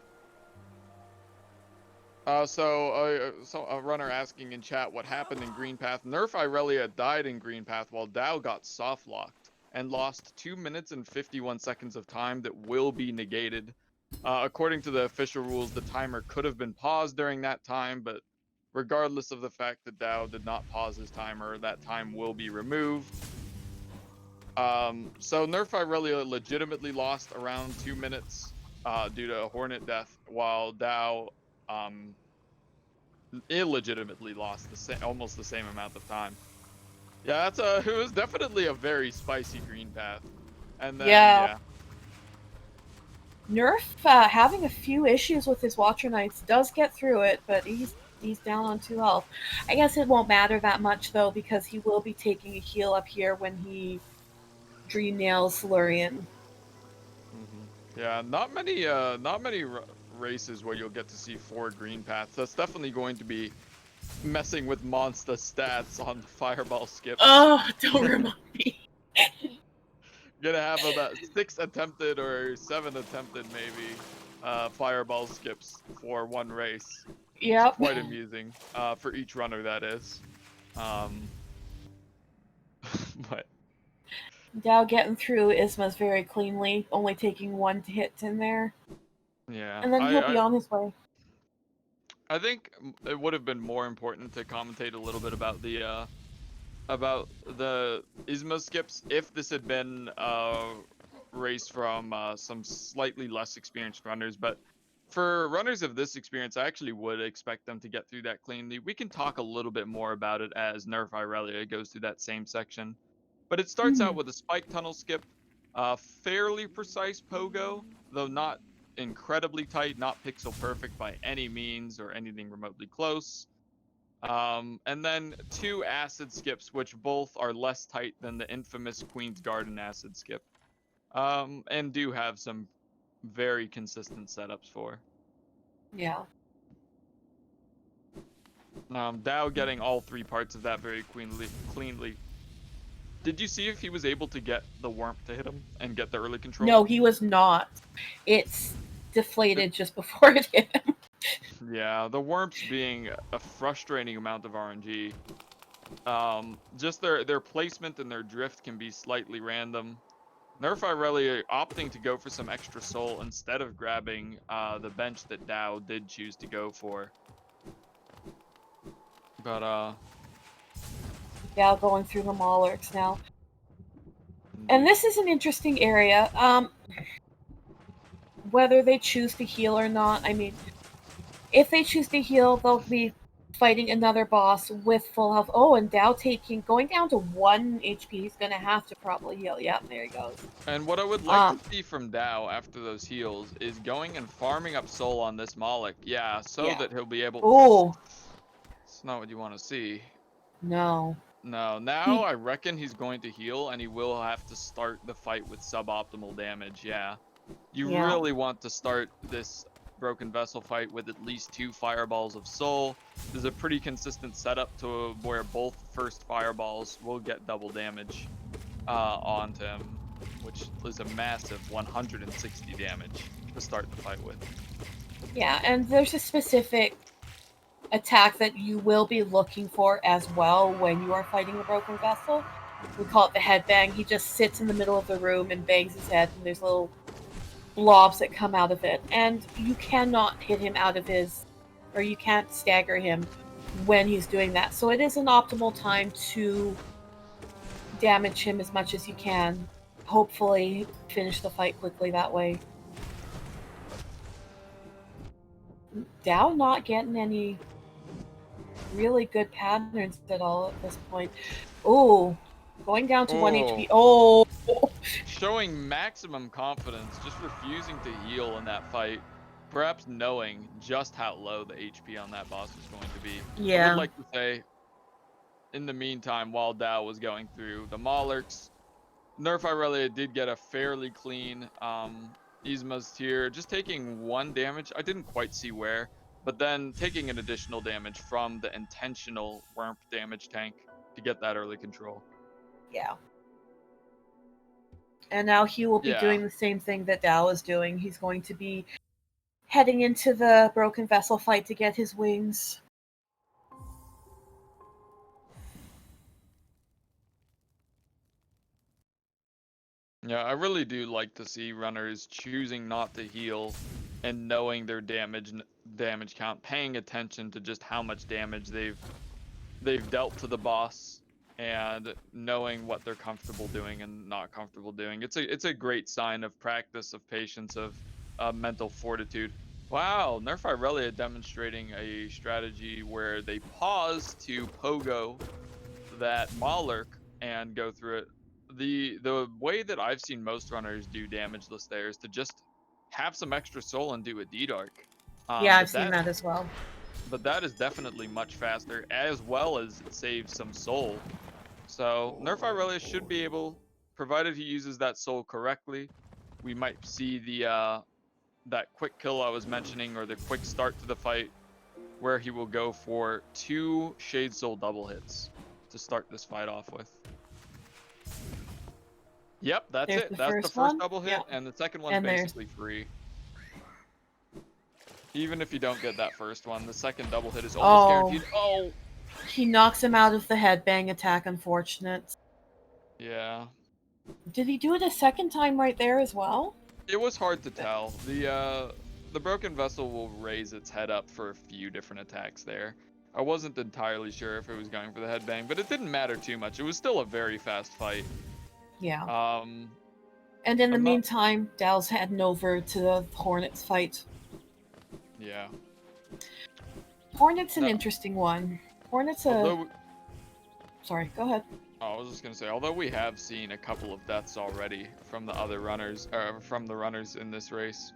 So a runner asking in chat what happened in Green Path. Nerflrelia died in Green Path while Dao got soft locked and lost 2 minutes and 51 seconds of time that will be negated. According to the official rules, the timer could have been paused during that time, but regardless of the fact that Dao did not pause his timer, that time will be removed. So Nerflrelia legitimately lost around 2 minutes due to a Hornet death, while Dao illegitimately lost almost the same amount of time. Yeah, it was definitely a very spicy green path. And then Yeah. yeah. Nerf having a few issues with his Watcher Knights does get through it, but he's down on 2 health. I guess it won't matter that much though because he will be taking a heal up here when he Dream Nails Lurian. Yeah, not many races where you'll get to see 4 green paths. That's definitely going to be messing with monster stats on fireball skips. Oh, don't remind me. Gonna have about 6 attempted or 7 attempted maybe fireball skips for one race. It's Yep. quite amusing for each runner, that is. But Dao getting through Isma's very cleanly, only taking 1 hit in there, yeah, and then he'll be on his way. I think it would have been more important to commentate a little bit about the Isma skips if this had been a race from some slightly less experienced runners. But for runners of this experience, I actually would expect them to get through that cleanly. We can talk a little bit more about it as Nerflrelia goes through that same section. But it starts out with a spike tunnel skip, fairly precise pogo, though not incredibly tight, not pixel perfect by any means or anything remotely close. And then 2 acid skips, which both are less tight than the infamous Queen's Garden acid skip, and do have some very consistent setups for. Yeah. Dao getting all 3 parts of that very cleanly. Did you see if he was able to get the warmth to hit him and get the early control? No, he was not. It's deflated just before it hit him. Yeah, the warmths being a frustrating amount of RNG. Just their placement and their drift can be slightly random. Nerflrelia opting to go for some extra soul instead of grabbing the bench that Dao did choose to go for. But Dao going through the Maulers now. And this is an interesting area. Whether they choose to heal or not, I mean, if they choose to heal, they'll be fighting another boss with full health. Oh, and Dao going down to 1 HP. He's gonna have to probably heal. Yep, there he goes. And what I would like to see from Dao after those heals is going and farming up soul on this Moloch. Yeah, so that he'll be able. Oh, It's not what you want to see. no. No, now I reckon he's going to heal, and he will have to start the fight with suboptimal damage. Yeah, you really want to start this broken vessel fight with at least 2 fireballs of soul. There's a pretty consistent setup to where both first fireballs will get double damage onto him, which is a massive 160 damage to start the fight with. Yeah, and there's a specific attack that you will be looking for as well when you are fighting the broken vessel. We call it the headbang. He just sits in the middle of the room and bangs his head, and there's little blobs that come out of it. And you cannot hit him out of his, or you can't stagger him when he's doing that. So it is an optimal time to damage him as much as you can. Hopefully finish the fight quickly that way. Dao not getting any really good patterns at all at this point. Oh, going down to 1 HP. Oh! Showing maximum confidence, just refusing to heal in that fight. Perhaps knowing just how low the HP on that boss is going to be. Yeah. I would like to say, in the meantime, while Dao was going through the Molochs, Nerflrelia did get a fairly clean Yzma's tier, just taking 1 damage. I didn't quite see where, but then taking an additional damage from the intentional Wurmp damage tank to get that early control. Yeah. And now he will be doing the same thing that Dao is doing. He's going to be heading into the broken vessel fight to get his wings. Yeah, I really do like to see runners choosing not to heal and knowing their damage count, paying attention to just how much damage they've dealt to the boss, and knowing what they're comfortable doing and not comfortable doing. It's a great sign of practice, of patience, of mental fortitude. Wow, Nerflrelia demonstrating a strategy where they pause to pogo that Moloch and go through it. The way that I've seen most runners do damageless there is to just have some extra soul and do a D-Dark. Yeah, I've seen that as well. But that is definitely much faster, as well as it saves some soul. So Nerflrelia should be able, provided he uses that soul correctly, we might see the that quick kill I was mentioning, or the quick start to the fight, where he will go for 2 Shade Soul double hits to start this fight off with. Yep, that's it. That's the first double hit, and the second one's basically free. Even if you don't get that first one, the second double hit is almost guaranteed. Oh! He knocks him out of the headbang attack, unfortunate. Yeah. Did he do it a second time right there as well? It was hard to tell. The broken vessel will raise its head up for a few different attacks there. I wasn't entirely sure if it was going for the headbang, but it didn't matter too much. It was still a very fast fight. Yeah. And in the meantime, Dao's heading over to the Hornets fight. Yeah. Hornet's an interesting one. Hornet's Sorry, go ahead. I was just gonna say, although we have seen a couple of deaths already from the other runners, from the runners in this race,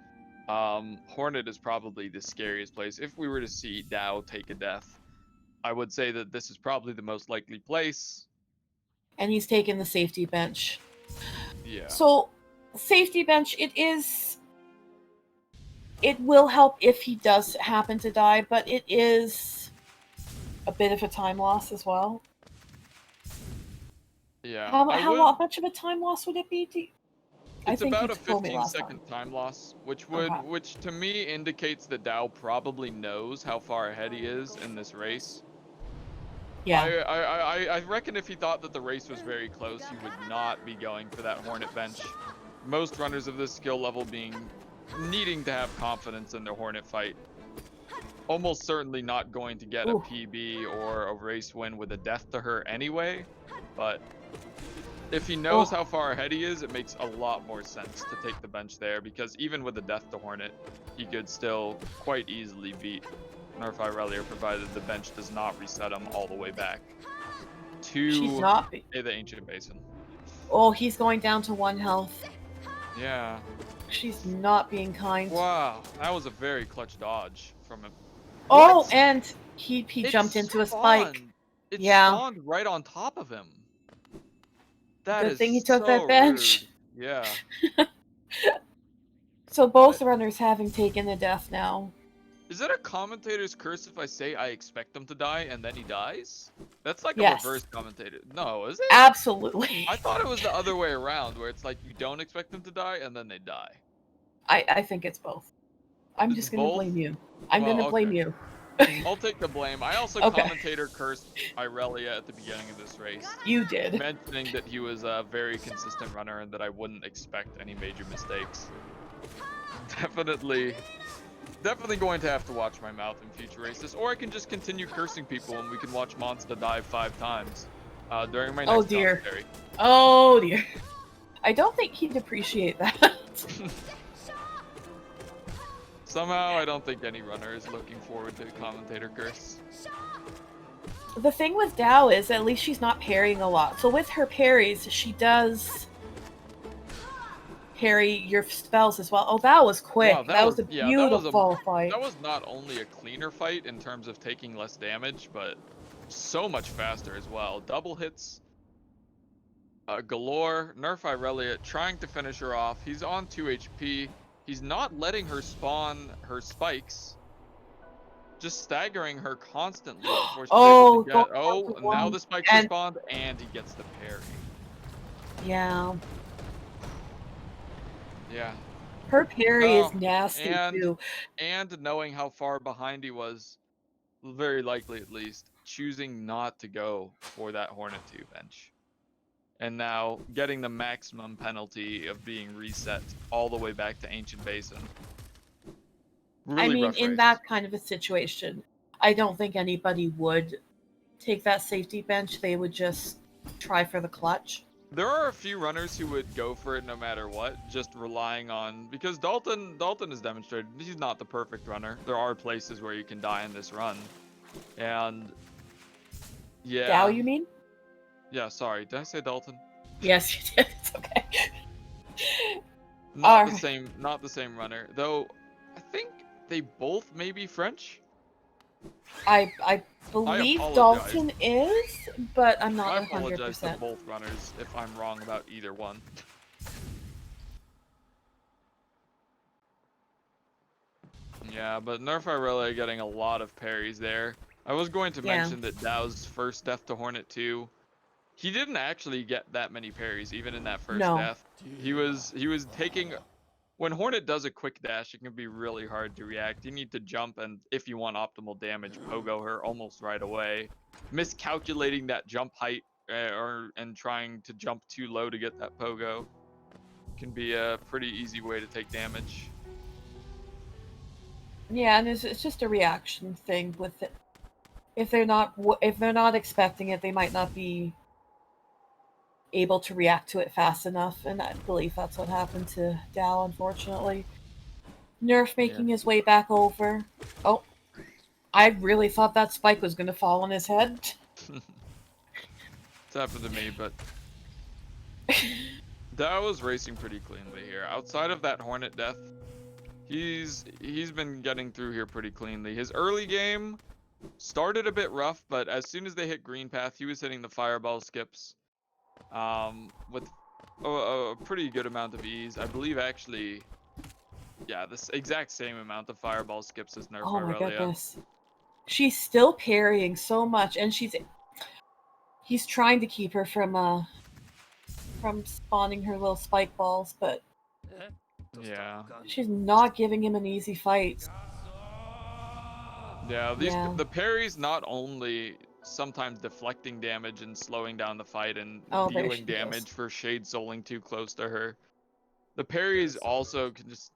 Hornet is probably the scariest place. If we were to see Dao take a death, I would say that this is probably the most likely place. And he's taken the safety bench. Yeah. So, safety bench, it will help if he does happen to die, but it is a bit of a time loss as well. Yeah. How much of a time loss would it be? It's about a 15-second time loss, which to me indicates that Dao probably knows how far ahead he is in this race. Yeah. I reckon if he thought that the race was very close, he would not be going for that Hornet bench. Most runners of this skill level needing to have confidence in their Hornet fight. Almost certainly not going to get a PB or a race win with a death to her anyway, but If he knows Oh, how far ahead he is, it makes a lot more sense to take the bench there, because even with a death to Hornet, he could still quite easily beat Nerflrelia, provided the bench does not reset him all the way back she's to not. the Ancient Basin. Oh, he's going down to 1 health. Yeah. She's not being kind. Wow, that was a very clutch dodge from him. Oh, What? and he It jumped into a spike. spawned. It Yeah. spawned right on top of him. That Good is thing he took so that rude. bench. Yeah. So both runners having taken a death now. Is it a commentator's curse if I say I expect him to die and then he dies? That's like a Yes. reverse commentator. No, is it? Absolutely. I thought it was the other way around, where it's like you don't expect them to die and then they die. I think it's both. I'm It's just gonna both? blame you. I'm Well, gonna blame okay. you. I'll take the blame. I also Okay. commentator cursed Irelia at the beginning of this race, You did. mentioning that he was a very consistent runner and that I wouldn't expect any major mistakes. Definitely going to have to watch my mouth in future races, or I can just continue cursing people and we can watch Monsta dive 5 times during my Oh next dear. commentary. Oh dear. I don't think he'd appreciate that. Somehow, I don't think any runner is looking forward to commentator curse. The thing with Dao is at least she's not parrying a lot. So with her parries, she does parry your spells as well. Oh, that was quick. Wow, That was a beautiful fight. that was not only a cleaner fight in terms of taking less damage, but so much faster as well. Double hits galore. Nerflrelia trying to finish her off. He's on 2 HP. He's not letting her spawn her spikes. Just staggering her constantly before she's able to get. Oh, now the spikes are spawned, and he gets the parry. Yeah. Yeah. Her parry is nasty too. And knowing how far behind he was, very likely at least, choosing not to go for that Hornet 2 bench. And now getting the maximum penalty of being reset all the way back to Ancient Basin. Really I mean, rough in race. that kind of a situation, I don't think anybody would take that safety bench. They would just try for the clutch. There are a few runners who would go for it no matter what, just relying on, because Dalton has demonstrated he's not the perfect runner. There are places where you can die in this run. And yeah. Dao, you mean? Yeah, sorry. Did I say Dalton? Yes, you did. It's okay. Not the same runner. Though I think they both may be French. I believe Dalton is, but I'm not 100%. I apologize to both runners if I'm wrong about either one. Yeah, but Nerflrelia getting a lot of parries there. I was going to mention that Dao's first death to Hornet 2, he didn't actually get that many parries even in that first death. He was taking, when Hornet does a quick dash, it can be really hard to react. You need to jump, and if you want optimal damage, pogo her almost right away. Miscalculating that jump height and trying to jump too low to get that pogo can be a pretty easy way to take damage. Yeah, and it's just a reaction thing with it. If they're not expecting it, they might not be able to react to it fast enough, and I believe that's what happened to Dao, unfortunately. Nerf making his way back over. Oh, I really thought that spike was going to fall on his head. It's happened to me, but Dao was racing pretty cleanly here. Outside of that Hornet death, he's been getting through here pretty cleanly. His early game started a bit rough, but as soon as they hit green path, he was hitting the fireball skips with a pretty good amount of ease. I believe actually, yeah, this exact same amount of fireball skips as Nerflrelia. Oh my goodness. She's still parrying so much, and he's trying to keep her from spawning her little spike balls, but yeah, she's not giving him an easy fight. Yeah, the parries not only sometimes deflecting damage and slowing down the fight and dealing damage for shade souling too close to her. The parries also can just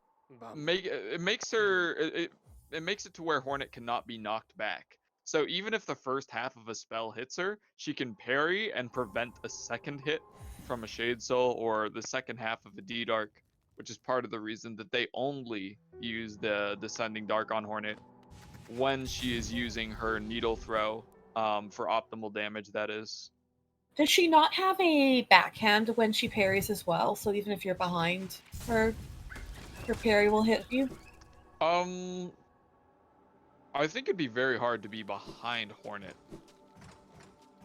make it makes it to where Hornet cannot be knocked back. So even if the first half of a spell hits her, she can parry and prevent a second hit from a Shade Soul or the second half of a D-Dark, which is part of the reason that they only use the Descending Dark on Hornet when she is using her Needle Throw for optimal damage, that is. Does she not have a backhand when she parries as well? So even if you're behind her, her parry will hit you? I think it'd be very hard to be behind Hornet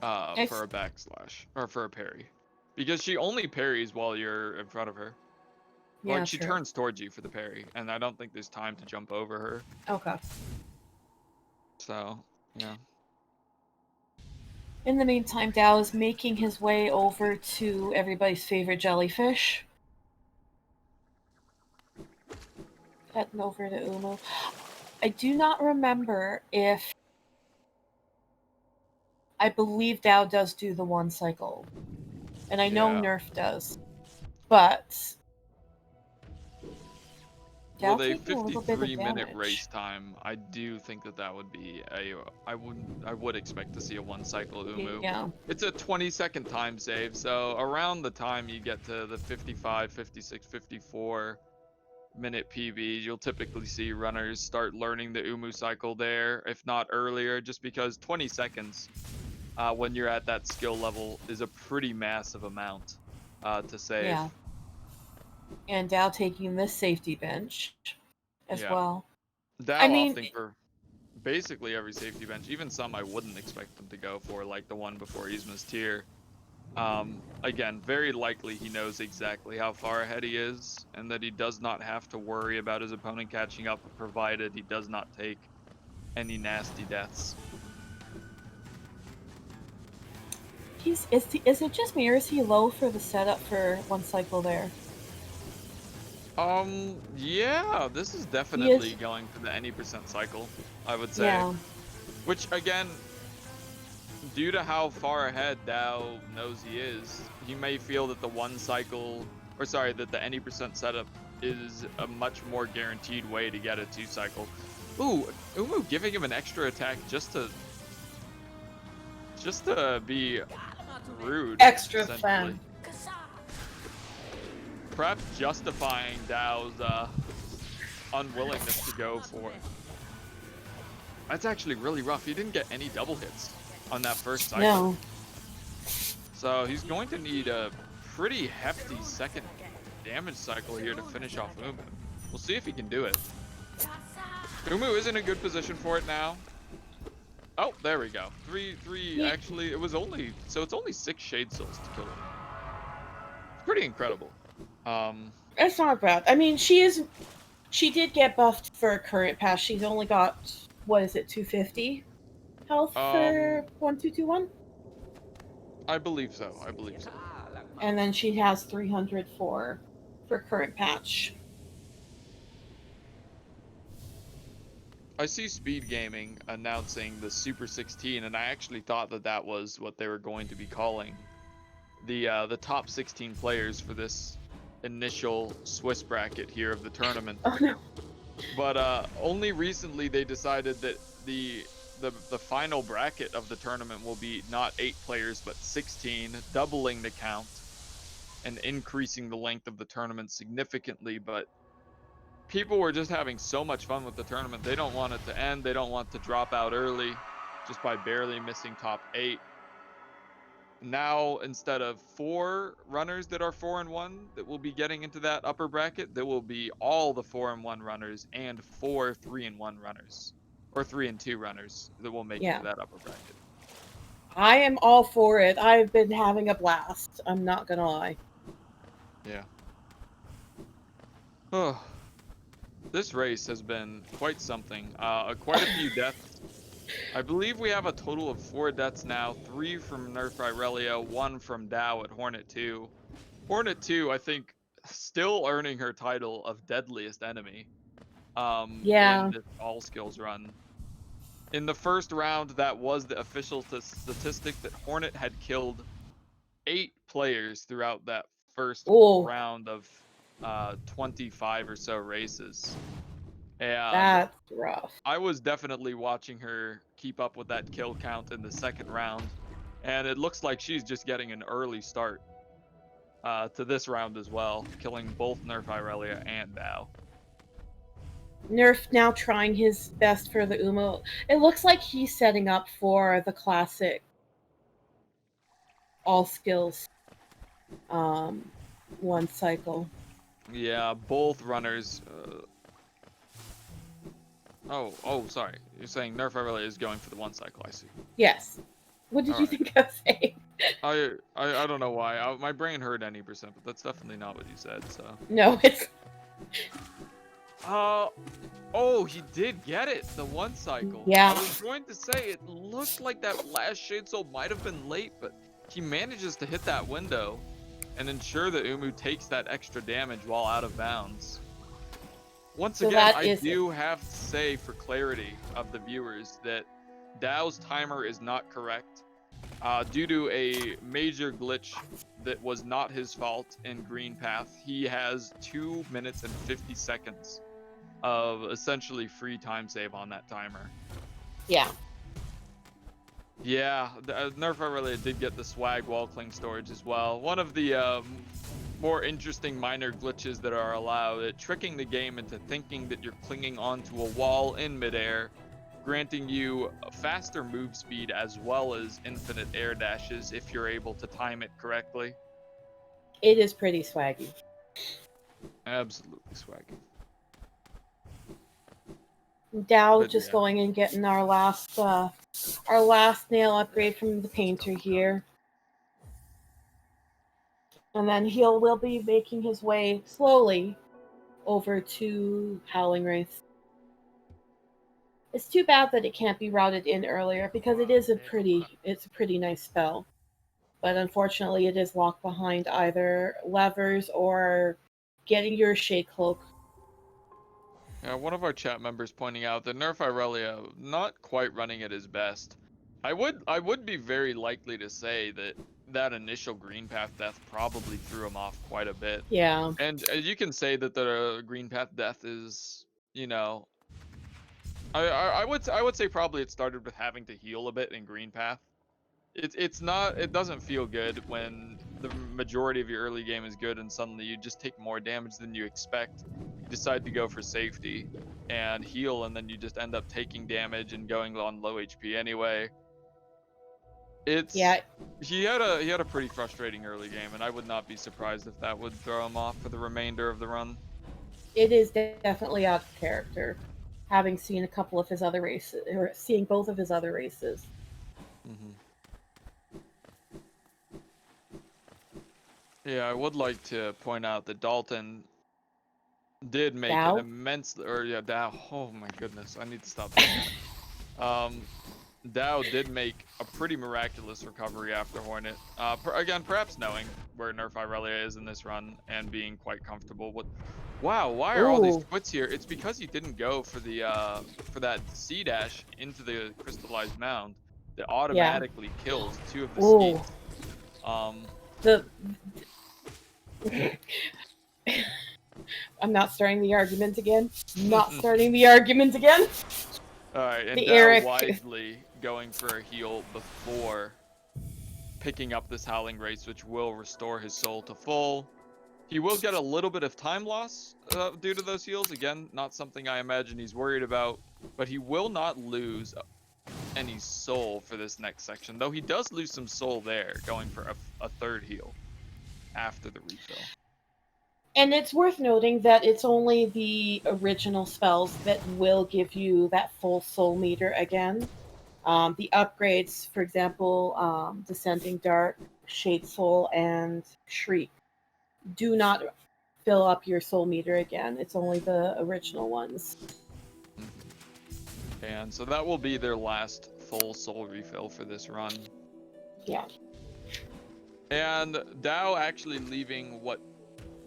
for a backslash or for a parry, because she only parries while you're in front of her. Yeah, Like she true. turns towards you for the parry, and I don't think there's time to jump over her. Okay. So yeah. In the meantime, Dao is making his way over to everybody's favorite jellyfish. Heading over to Umu. I do not remember if... I believe Dao does do the one cycle. And I know Yeah. Nerf does. But... Dao With a taking a little bit of 53-minute damage. race time, I do think that would be a. I would expect to see a one cycle Umu. Yeah. It's a 20-second time save, so around the time you get to the 55, 56, 54-minute PB, you'll typically see runners start learning the Umu cycle there, if not earlier, just because 20 seconds when you're at that skill level is a pretty massive amount to save. Yeah. And Dao taking this safety bench as Yeah. well. I Dow mean, opting for basically every safety bench, even some I wouldn't expect them to go for, like the one before Yzma's tier. Again, very likely he knows exactly how far ahead he is, and that he does not have to worry about his opponent catching up, provided he does not take any nasty deaths. is it just me or is he low for the setup for one cycle there? Yeah, this is definitely going to the any percent cycle, I would say. Yeah. Which, again, due to how far ahead Dow knows he is, he may feel that the one cycle, or sorry, that the any percent setup is a much more guaranteed way to get a two cycle. Ooh, Umu giving him an extra attack just to be rude. Extra Essentially. fun. Perhaps justifying Dow's unwillingness to go for it. That's actually really rough. He didn't get any double hits on that first cycle. No. So he's going to need a pretty hefty second damage cycle here to finish off Umu. We'll see if he can do it. Umu is in a good position for it now. Oh, there we go. Three, Yeah. actually, it's only 6 Shade Souls to kill him. It's pretty incredible. It's not bad. I mean, she did get buffed for a current pass. She's only got, what is it, 250 health for 1221? I believe so. And then she has 300 for current patch. I see Speed Gaming announcing the Super 16, and I actually thought that was what they were going to be calling the top 16 players for this initial Swiss bracket here of the tournament. Oh no. But only recently they decided that the final bracket of the tournament will be not 8 players but 16, doubling the count and increasing the length of the tournament significantly. But people were just having so much fun with the tournament. They don't want it to end. They don't want to drop out early just by barely missing top 8. Now, instead of 4 runners that are 4-1 that will be getting into that upper bracket, there will be all the 4-1 runners and 4 3-1 runners, or 3-2 runners that will make it to that upper bracket. I am all for it. I've been having a blast. I'm not gonna lie. Yeah. Oh, this race has been quite something. Quite a few deaths. I believe we have a total of 4 deaths now, 3 from Nerflrelia, 1 from Dao at Hornet 2. Hornet 2, I think, still earning her title of deadliest enemy in this all skills run. In the first round, that was the official statistic that Hornet had killed 8 players throughout that first round of 25 or so races. And that's rough. I was definitely watching her keep up with that kill count in the second round, and it looks like she's just getting an early start. to this round as well, killing both Nerflrelia and Dao. Nerf now trying his best for the Umo. It looks like he's setting up for the classic all skills one cycle. Yeah, both runners. Oh, sorry. You're saying Nerflrelia is going for the one cycle. I see. Yes. What did you think I was saying? I don't know why. My brain heard any percent, but that's definitely not what you said. So. No, it's. Oh, he did get it. The one cycle. Yeah. I was going to say it looked like that last Shade Soul might have been late, but he manages to hit that window and ensure that Umu takes that extra damage while out of bounds. Once again, I do have to say for clarity of the viewers that Dao's timer is not correct. Due to a major glitch that was not his fault in Green Path, he has 2 minutes and 50 seconds of essentially free time save on that timer. Yeah. Yeah, Nerflrelia did get the swag wall cling storage as well. One of the more interesting minor glitches that are allowed, tricking the game into thinking that you're clinging onto a wall in midair, granting you faster move speed as well as infinite air dashes if you're able to time it correctly. It is pretty swaggy. Absolutely swaggy. Dao just going and getting our last nail upgrade from the painter here. And then will be making his way slowly over to Howling Wraith. It's too bad that it can't be routed in earlier because it's a pretty nice spell. But unfortunately it is locked behind either levers or getting your Shade Cloak. Yeah, one of our chat members pointing out that Nerflrelia not quite running at his best. I would be very likely to say that initial Green Path death probably threw him off quite a bit. Yeah. And you can say that the Green Path death is, you know, I would say probably it started with having to heal a bit in Green Path. It doesn't feel good when the majority of your early game is good and suddenly you just take more damage than you expect. You decide to go for safety and heal, and then you just end up taking damage and going on low HP anyway. He had a pretty frustrating early game, and I would not be surprised if that would throw him off for the remainder of the run. It is definitely out of character, having seen a couple of his other races, or seeing both of his other races. Mm-hmm. Yeah, I would like to point out that Dalton did make an immense, Dao. Oh my goodness, I need to stop doing that. Dao did make a pretty miraculous recovery after Hornet. Again, perhaps knowing where Nerflrelia is in this run and being quite comfortable with. Wow, why are all these quits here? It's because he didn't go for the for that C dash into the crystallized mound that automatically kills 2 of the skeets. I'm not starting the argument again. Not starting the argument again. Alright, and Dao wisely going for a heal before picking up this Howling Wraith, which will restore his soul to full. He will get a little bit of time loss due to those heals. Again, not something I imagine he's worried about, but he will not lose any soul for this next section, though he does lose some soul there, going for a third heal after the refill. And it's worth noting that it's only the original spells that will give you that full soul meter again. The upgrades, for example, Descending Dark, Shade Soul, and Shriek, do not fill up your soul meter again. It's only the original ones. And so that will be their last full soul refill for this run. Yeah. And Dao actually leaving what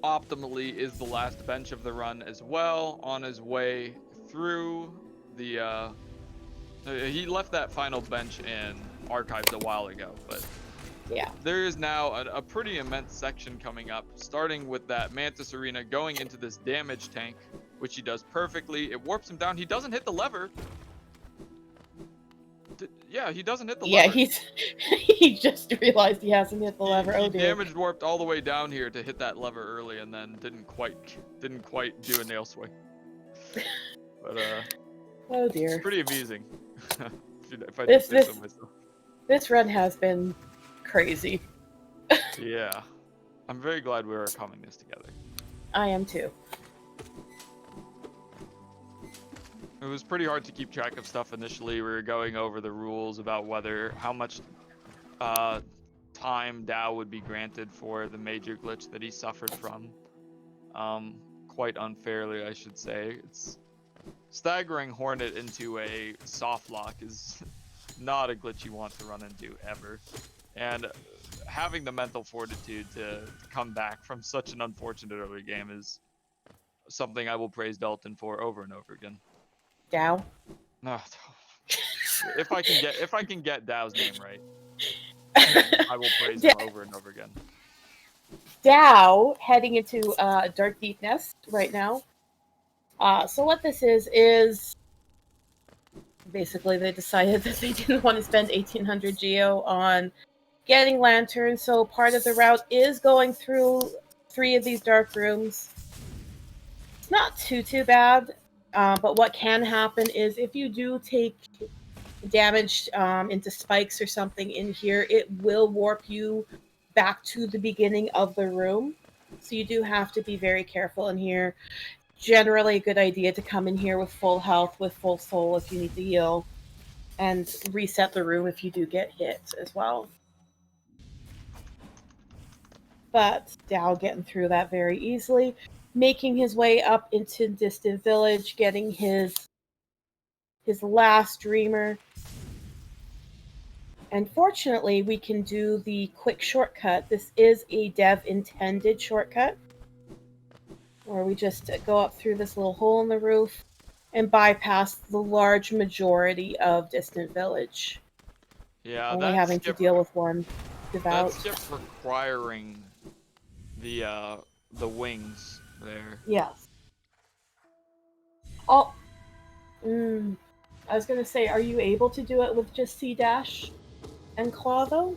optimally is the last bench of the run as well, on his way through the he left that final bench in archives a while ago, but yeah, there is now a pretty immense section coming up, starting with that Mantis Arena, going into this damage tank, which he does perfectly. It warps him down. He doesn't hit the lever. Yeah, he doesn't hit the Yeah, lever. he just realized he hasn't hit the lever. He Oh dear. damaged warped all the way down here to hit that lever early, and then didn't quite do a nail swing. But Oh it's dear. pretty amusing. if I do say so myself. This run has been crazy. Yeah, I'm very glad we are coming this together. I am too. It was pretty hard to keep track of stuff initially. We were going over the rules about how much time Dao would be granted for the major glitch that he suffered from. Quite unfairly, I should say. It's staggering Hornet into a soft lock is not a glitch you want to run into ever. And having the mental fortitude to come back from such an unfortunate early game is something I will praise Dalton for over and over again. Dao. No, if I can get Dao's name right, I will praise him over and over again. Dao heading into Dark Deep Nest right now. So what this is basically they decided that they didn't want to spend 1800 geo on getting lanterns, so part of the route is going through 3 of these dark rooms. It's not too bad, but what can happen is if you do take damage into spikes or something in here, it will warp you back to the beginning of the room. So you do have to be very careful in here. Generally a good idea to come in here with full health, with full soul if you need to heal, and reset the room if you do get hit as well. But Dao getting through that very easily, making his way up into Distant Village, getting his last Dreamer. And fortunately, we can do the quick shortcut. This is a dev-intended shortcut, where we just go up through this little hole in the roof and bypass the large majority of Distant Village. Yeah, only having to deal with one devout. That skip requiring the wings there. Yes. Oh, I was gonna say, are you able to do it with just C dash and claw though?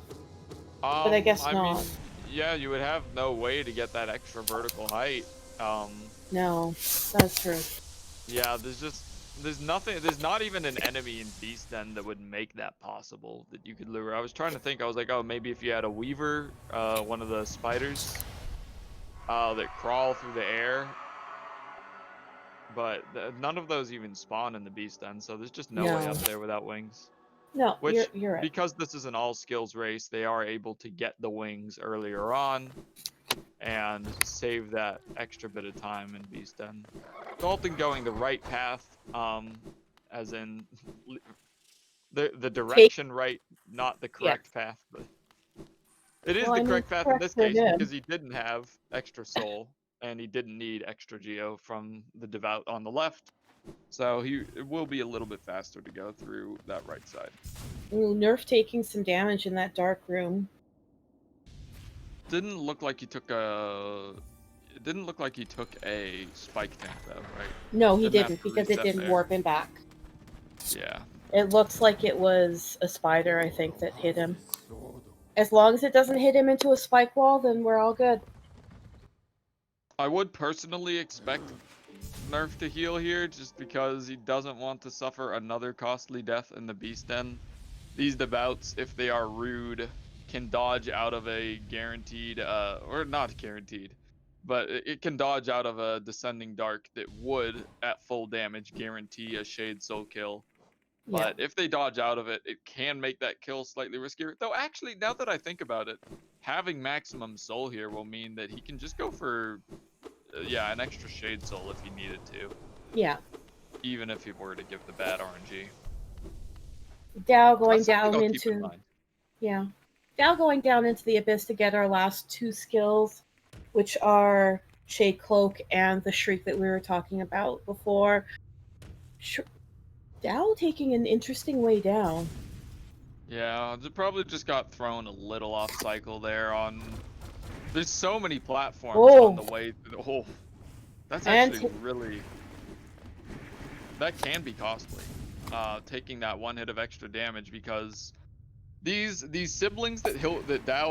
But I guess not. Mean, yeah, you would have no way to get that extra vertical height. No, that's true. Yeah, there's not even an enemy in Beast Den that would make that possible that you could lure. I was trying to think. I was like, oh, maybe if you had a Weaver, one of the spiders, that crawl through the air. But none of those even spawn in the Beast Den, so there's just no way up there without wings. No, Which, you're right. Because this is an all skills race, they are able to get the wings earlier on and save that extra bit of time in Beast Den. Dalton going the right path, as in the direction right, not the correct path, but it is the correct path in this case because he didn't have extra soul and he didn't need extra geo from the devout on the left. So it will be a little bit faster to go through that right side. Ooh, Nerf taking some damage in that dark room. Didn't look like he took a. It didn't look like he took a spike tank though, right? No, he didn't because it didn't warp him back. Yeah. It looks like it was a spider, I think, that hit him. As long as it doesn't hit him into a spike wall, then we're all good. I would personally expect Nerf to heal here just because he doesn't want to suffer another costly death in the Beast Den. These devouts, if they are rude, can dodge out of a guaranteed, or not guaranteed, but it can dodge out of a Descending Dark that would, at full damage, guarantee a Shade Soul kill. But if they dodge out of it, it can make that kill slightly riskier. Though actually, now that I think about it, having maximum soul here will mean that he can just go for, an extra Shade Soul if he needed to. Yeah. Even if he were to give the bad RNG. Dao going down into... Yeah. Dao going down into the abyss to get our last 2 skills, which are Shade Cloak and the Shriek that we were talking about before. Dao taking an interesting way down. Yeah, it probably just got thrown a little off cycle there on... There's so many platforms on the way through the... that's actually really... That can be costly. taking that one hit of extra damage, because these siblings that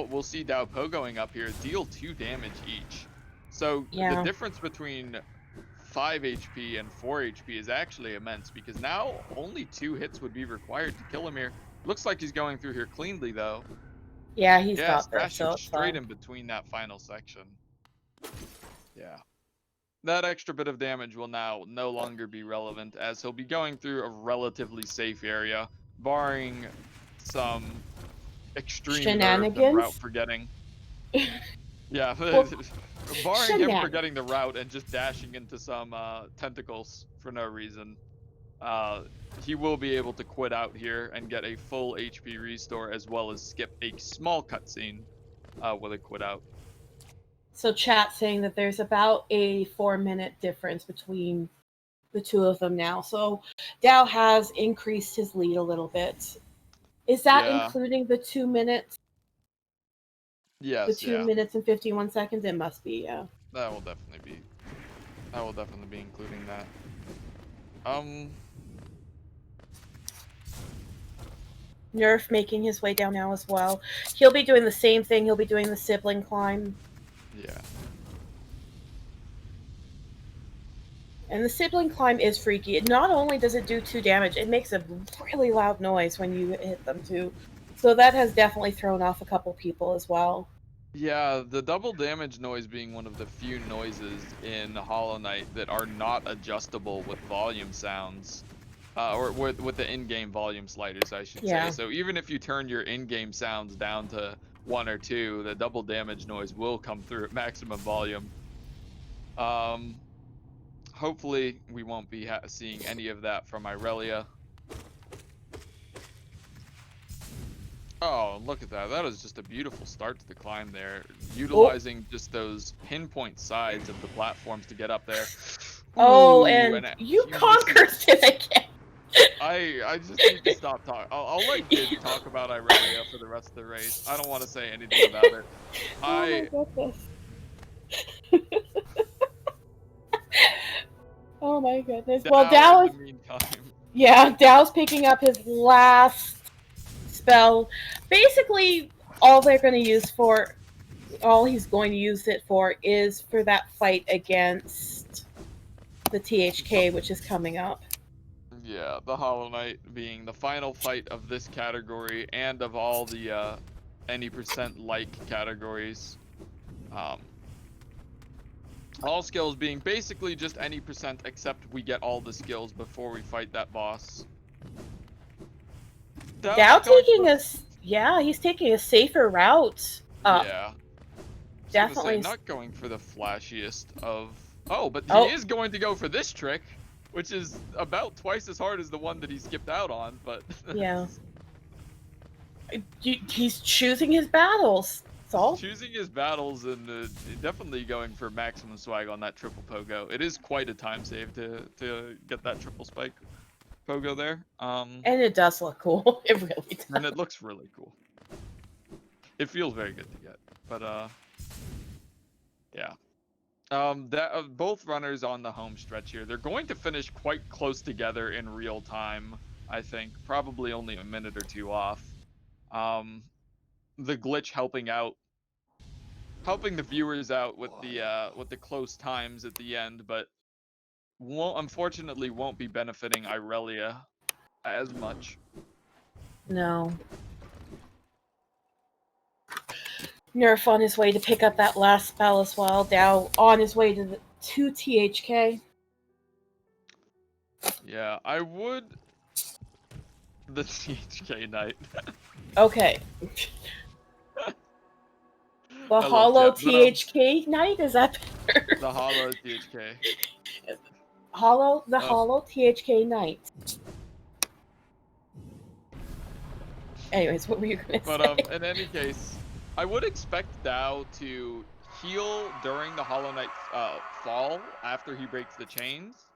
we'll see Dao pogoing up here deal 2 damage each. So the Yeah. difference between 5 HP and 4 HP is actually immense, because now only 2 hits would be required to kill him here. Looks like he's going through here cleanly though. Yeah, he's Yeah, got this, smashing so it's straight fine. in between that final section. Yeah. That extra bit of damage will now no longer be relevant, as he'll be going through a relatively safe area, barring some extreme nerf and route Shenanigans? forgetting. Yeah, Well, barring him shenanigans. forgetting the route and just dashing into some tentacles for no reason, he will be able to quit out here and get a full HP restore, as well as skip a small cutscene with a quit out. So chat saying that there's about a 4-minute difference between the two of them now. So Dao has increased his lead a little bit. Is that Yeah. including the 2 minutes? Yes. The 2 minutes and 51 seconds? It must be, yeah. That will definitely be including that. Nerf making his way down now as well. He'll be doing the same thing. He'll be doing the sibling climb. Yeah. And the sibling climb is freaky. Not only does it do 2 damage, it makes a really loud noise when you hit them too. So that has definitely thrown off a couple people as well. Yeah, the double damage noise being one of the few noises in Hollow Knight that are not adjustable with volume sounds. Or with the in-game volume sliders, I should say. So even if you turn your in-game sounds down to 1 or 2, the double damage noise will come through at maximum volume. Hopefully we won't be seeing any of that from Irelia. Oh, look at that. That is just a beautiful start to the climb there. Utilizing just those pinpoint sides of the platforms to get up there. Oh, Ooh, and you conquered it again. I just need to stop talking. I'll let Gid talk about Irelia for the rest of the race. I don't want to say anything about it. Oh my goodness. Oh my goodness. Well, Dao in the meantime. Yeah, Dao's picking up his last spell. Basically, all he's going to use it for is for that fight against the THK, which is coming up. Yeah, the Hollow Knight being the final fight of this category and of all the any percent like categories. All skills being basically just any percent, except we get all the skills before we fight that boss. Dao he's taking a safer route. Yeah. Definitely not going for the flashiest of. Oh, but he is going to go for this trick, which is about twice as hard as the one that he skipped out on. But yeah, he's choosing his battles. Choosing his battles and definitely going for maximum swag on that triple pogo. It is quite a time save to get that triple spike pogo there. And it does look cool. It really does. And it looks really cool. It feels very good to get. But yeah. Both runners on the home stretch here. They're going to finish quite close together in real time, I think. Probably only a minute or 2 off. The glitch helping the viewers out with the close times at the end, but unfortunately won't be benefiting Irelia as much. No. Nerf on his way to pick up that last spell as well. Dao on his way to THK. Yeah, I would. The THK Knight. Okay. The Hollow THK Knight? Is that better? The Hollow THK. Hollow THK Knight. Anyways, what were you going to say? But in any case, I would expect Dao to heal during the Hollow Knight fall after he breaks the chains,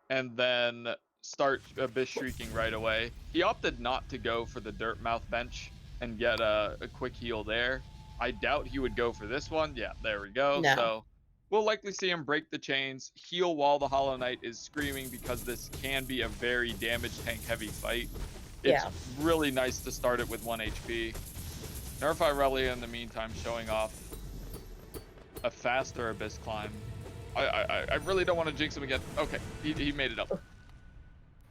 and then start Abyss Shrieking right away. He opted not to go for the Dirt Mouth bench and get a quick heal there. I doubt he would go for this one. Yeah, there we go. No. So We'll likely see him break the chains, heal while the Hollow Knight is screaming, because this can be a very damage tank heavy fight. It's really nice to start it with 1 HP. Nerflrelia in the meantime showing off a faster Abyss climb. I really don't want to jinx him again. Okay, he made it up.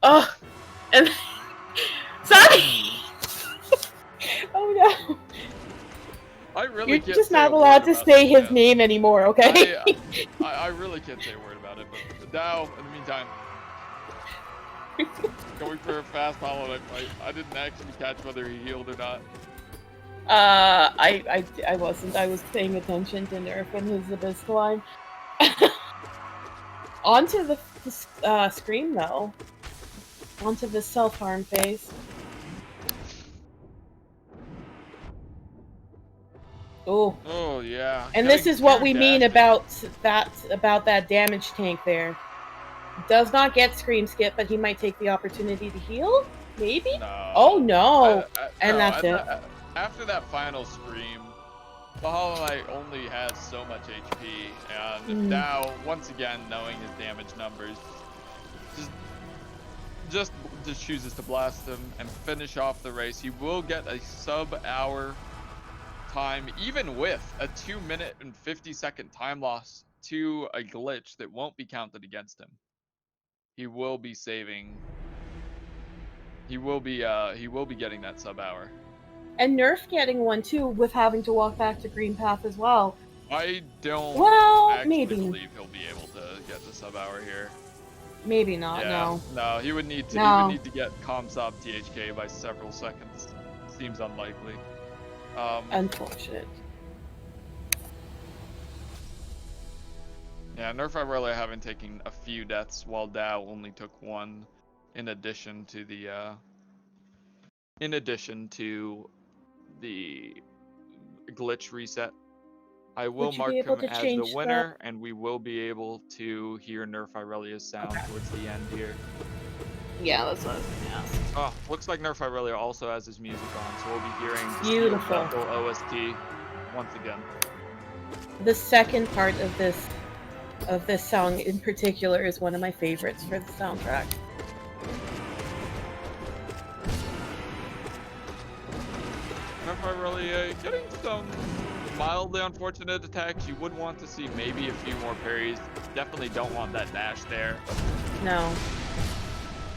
Oh, and sorry. Oh no. I really You're can't just say not a allowed word to about say this, his name anymore, okay? I really can't say a word about it, but Dao, in the meantime, going for a fast Hollow Knight fight. I didn't actually catch whether he healed or not. I wasn't. I was paying attention to Nerf and his Abyss climb. Onto the scream though. Onto the self-harm phase. Oh. Oh yeah. And this is what we mean about that damage tank there. Does not get scream skip, but he might take the opportunity to heal? Maybe? No. Oh no. And no, that's it. After that final scream, the Hollow Knight only has so much HP, and now, once again, knowing his damage numbers, just chooses to blast him and finish off the race. He will get a sub-hour time, even with a 2-minute and 50-second time loss to a glitch that won't be counted against him. He will be saving. He will be getting that sub-hour. And Nerf getting one too, with having to walk back to Green Path as well. I don't maybe believe he'll be able to get the sub-hour here. Maybe not, yeah, no. He would need to. He would need to get Comsop THK by several seconds. Seems unlikely. Unfortunate. Yeah, Nerflrelia having taken a few deaths, while Dao only took one, in addition to the glitch reset. I will mark him as the winner, and we will be able to hear Nerflrelia's sound towards the end here. Yeah, that's what I was gonna ask. Oh, looks like Nerflrelia also has his music on, so we'll be hearing beautiful OST once again. The second part of this song in particular is one of my favorites for the soundtrack. Nerflrelia getting some mildly unfortunate attacks. You would want to see maybe a few more parries. Definitely don't want that dash there. No.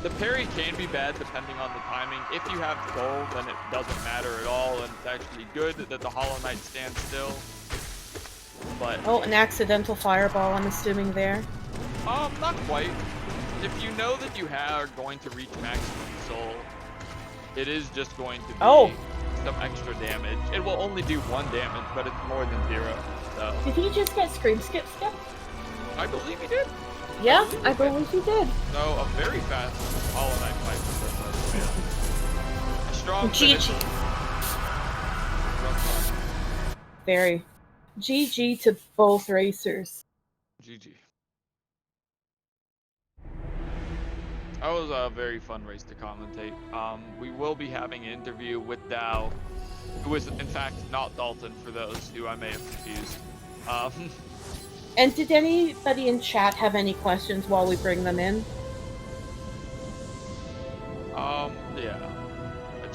The parry can be bad depending on the timing. If you have gold, then it doesn't matter at all, and it's actually good that the Hollow Knight stands still. But an accidental fireball, I'm assuming there. Not quite. If you know that you are going to reach maximum soul, it is just going to be some extra damage. It will only do 1 damage, but it's more than 0. So. Did he just get scream skip? I believe he did. Yeah, I believe he did. So a very fast Hollow Knight fight for a strong GG. Very. GG to both racers. GG. That was a very fun race to commentate. We will be having an interview with Dao, who is in fact not Dalton, for those who I may have confused. And did anybody in chat have any questions while we bring them in? Yeah.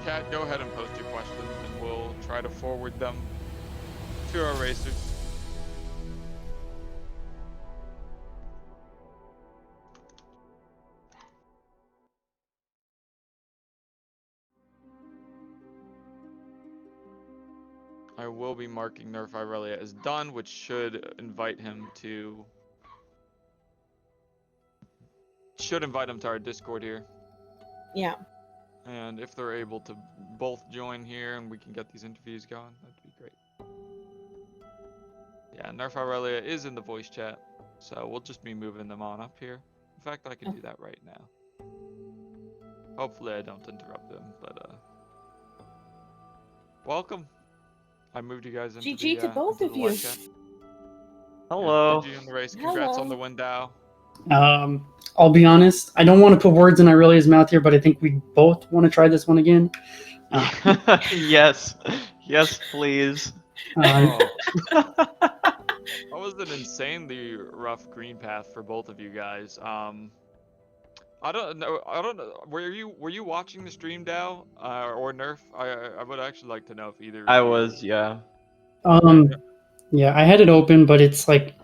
Chat, go ahead and post your questions, and we'll try to forward them to our racers. I will be marking Nerflrelia as done, which should invite him to our Discord here. Yeah. And if they're able to both join here and we can get these interviews going, that'd be great. Yeah, Nerflrelia is in the voice chat, so we'll just be moving them on up here. In fact, I can do that right now. Hopefully I don't interrupt them, but welcome. I moved you guys into GG to both of you. Hello. GG in the race. Congrats on the win, Dao. I'll be honest. I don't want to put words in Irelia's mouth here, but I think we both want to try this one again. Yes. Yes, please. What was an insanely rough green path for both of you guys. I don't know. Were you watching the stream, Dow, or Nerf? I would actually like to know if either of I you. was, yeah. Yeah, I had it open, but it's like,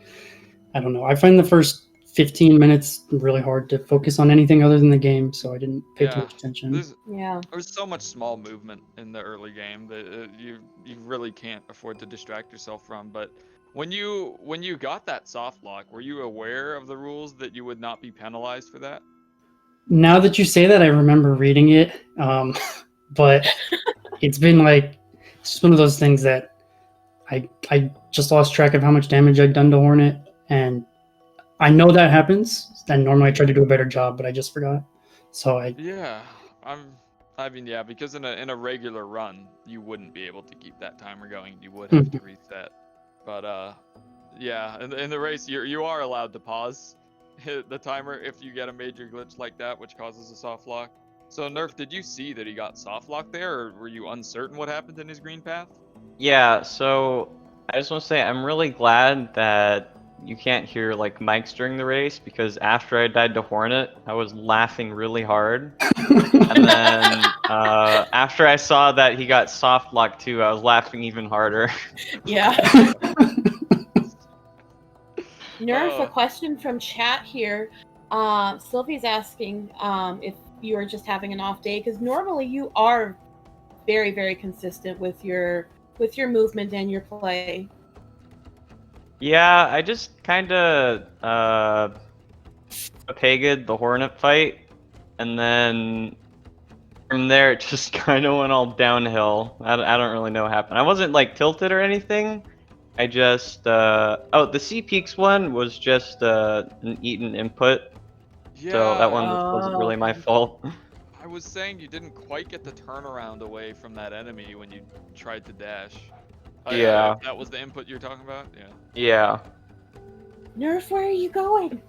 I don't know. I find the first 15 minutes really hard to focus on anything other than the game, so I didn't pay too Yeah. much attention. There's so much small movement in the early game that you really can't afford to distract yourself from. But when you got that soft lock, were you aware of the rules that you would not be penalized for that? Now that you say that, I remember reading it, but it's been like, it's just one of those things that I just lost track of how much damage I'd done to Hornet, and I know that happens, and normally I try to do a better job, but I just forgot. So Yeah, I mean, yeah, because in a regular run, you wouldn't be able to keep that timer going. You would have to reset. But yeah, in the race, you are allowed to pause hit the timer if you get a major glitch like that, which causes a soft lock. So Nerf, did you see that he got soft locked there, or were you uncertain what happened in his green path? Yeah, so I just want to say I'm really glad that you can't hear like mics during the race, because after I died to Hornet, I was laughing really hard. And then after I saw that he got soft locked too, I was laughing even harder. Yeah. Nerf, a question from chat here. Sylvie's asking if you are just having an off day, because normally you are very, very consistent with your movement and your play. Yeah, I just kind of paged the Hornet fight, and then from there it just kind of went all downhill. I don't really know what happened. I wasn't like tilted or anything. I just oh, the C Peaks one was just an eaten input. Yeah, So that one wasn't really my fault. I was saying you didn't quite get the turnaround away from that enemy when you tried to dash. Yeah. That was the input you're talking about? Yeah. Yeah. Nerf, where are you going?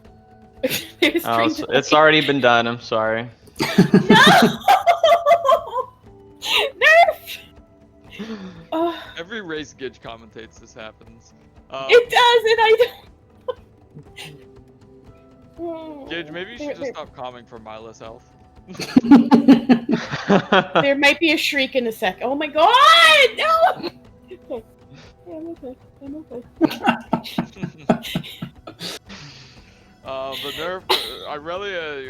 Oh, it's already been done. I'm sorry. No! Nerf! Every race Gidge commentates this happens. It does, and I don't. Gidge, maybe you should just stop commenting for mindless health. There might be a shriek in a sec. Oh my god! No! Okay. I'm okay. I'm okay. But Nerf, Irelia,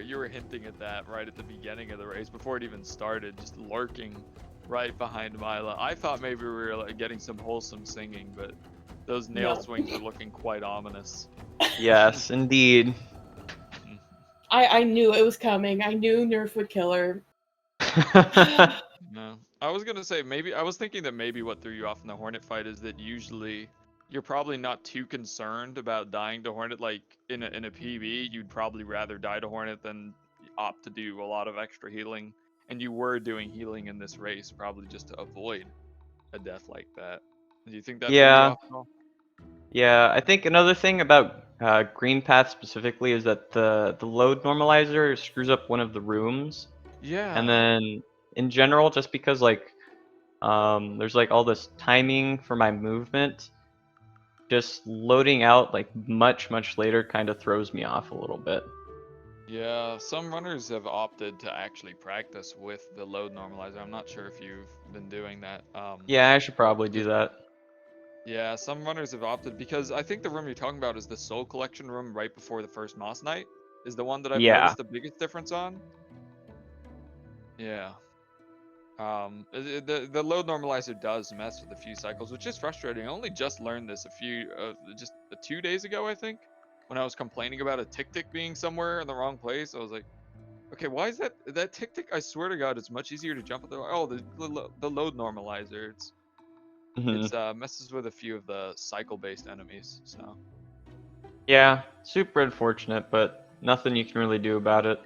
you were hinting at that right at the beginning of the race before it even started, just lurking right behind Mila. I thought maybe we were like getting some wholesome singing, but those nail swings are looking quite ominous. Yes, indeed. I knew it was coming. I knew Nerf would kill her. No, I was gonna say I was thinking that maybe what threw you off in the Hornet fight is that usually you're probably not too concerned about dying to Hornet. Like in a PB, you'd probably rather die to Hornet than opt to do a lot of extra healing. And you were doing healing in this race probably just to avoid a death like that. Do you think that threw you off at all? Yeah, I think another thing about Green Path specifically is that the load normalizer screws up one of the rooms. Yeah. And then in general, just because like there's like all this timing for my movement, just loading out like much later kind of throws me off a little bit. Yeah, some runners have opted to actually practice with the load normalizer. I'm not sure if you've been doing that. Yeah, I should probably do that. Yeah, some runners have opted, because I think the room you're talking about is the Soul Collection room right before the first Moss Night, is the one that I've noticed the biggest difference on. Yeah. The load normalizer does mess with a few cycles, which is frustrating. I only just learned this just 2 days ago, I think, when I was complaining about a tick being somewhere in the wrong place. I was like, okay, why is that tick? I swear to God, it's much easier to jump at the load normalizer. It's messes with a few of the cycle-based enemies. So yeah, super unfortunate, but nothing you can really do about it.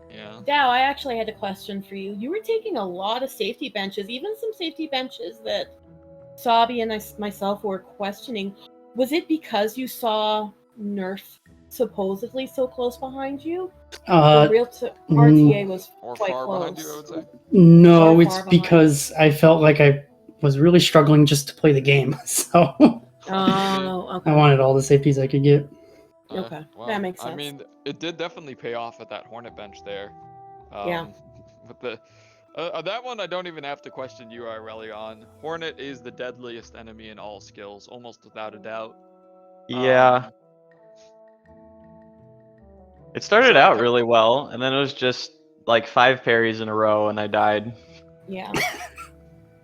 Yeah. Dow, I actually had a question for you. You were taking a lot of safety benches, even some safety benches that Sabi and myself were questioning. Was it because you saw Nerf supposedly so close behind you? The real RTA was quite far close. behind you, I would say. No, it's because I felt like I was really struggling just to play the game. So. Oh, Okay. I wanted all the safeties I could get. Okay, Well, that makes I sense. mean, it did definitely pay off at that Hornet bench there. Yeah. With the that one, I don't even have to question you, Irelia, on. Hornet is the deadliest enemy in all skills, almost without a doubt. Yeah. It started So I out kept- really well, and then it was just like 5 parries in a row, and I died. Yeah.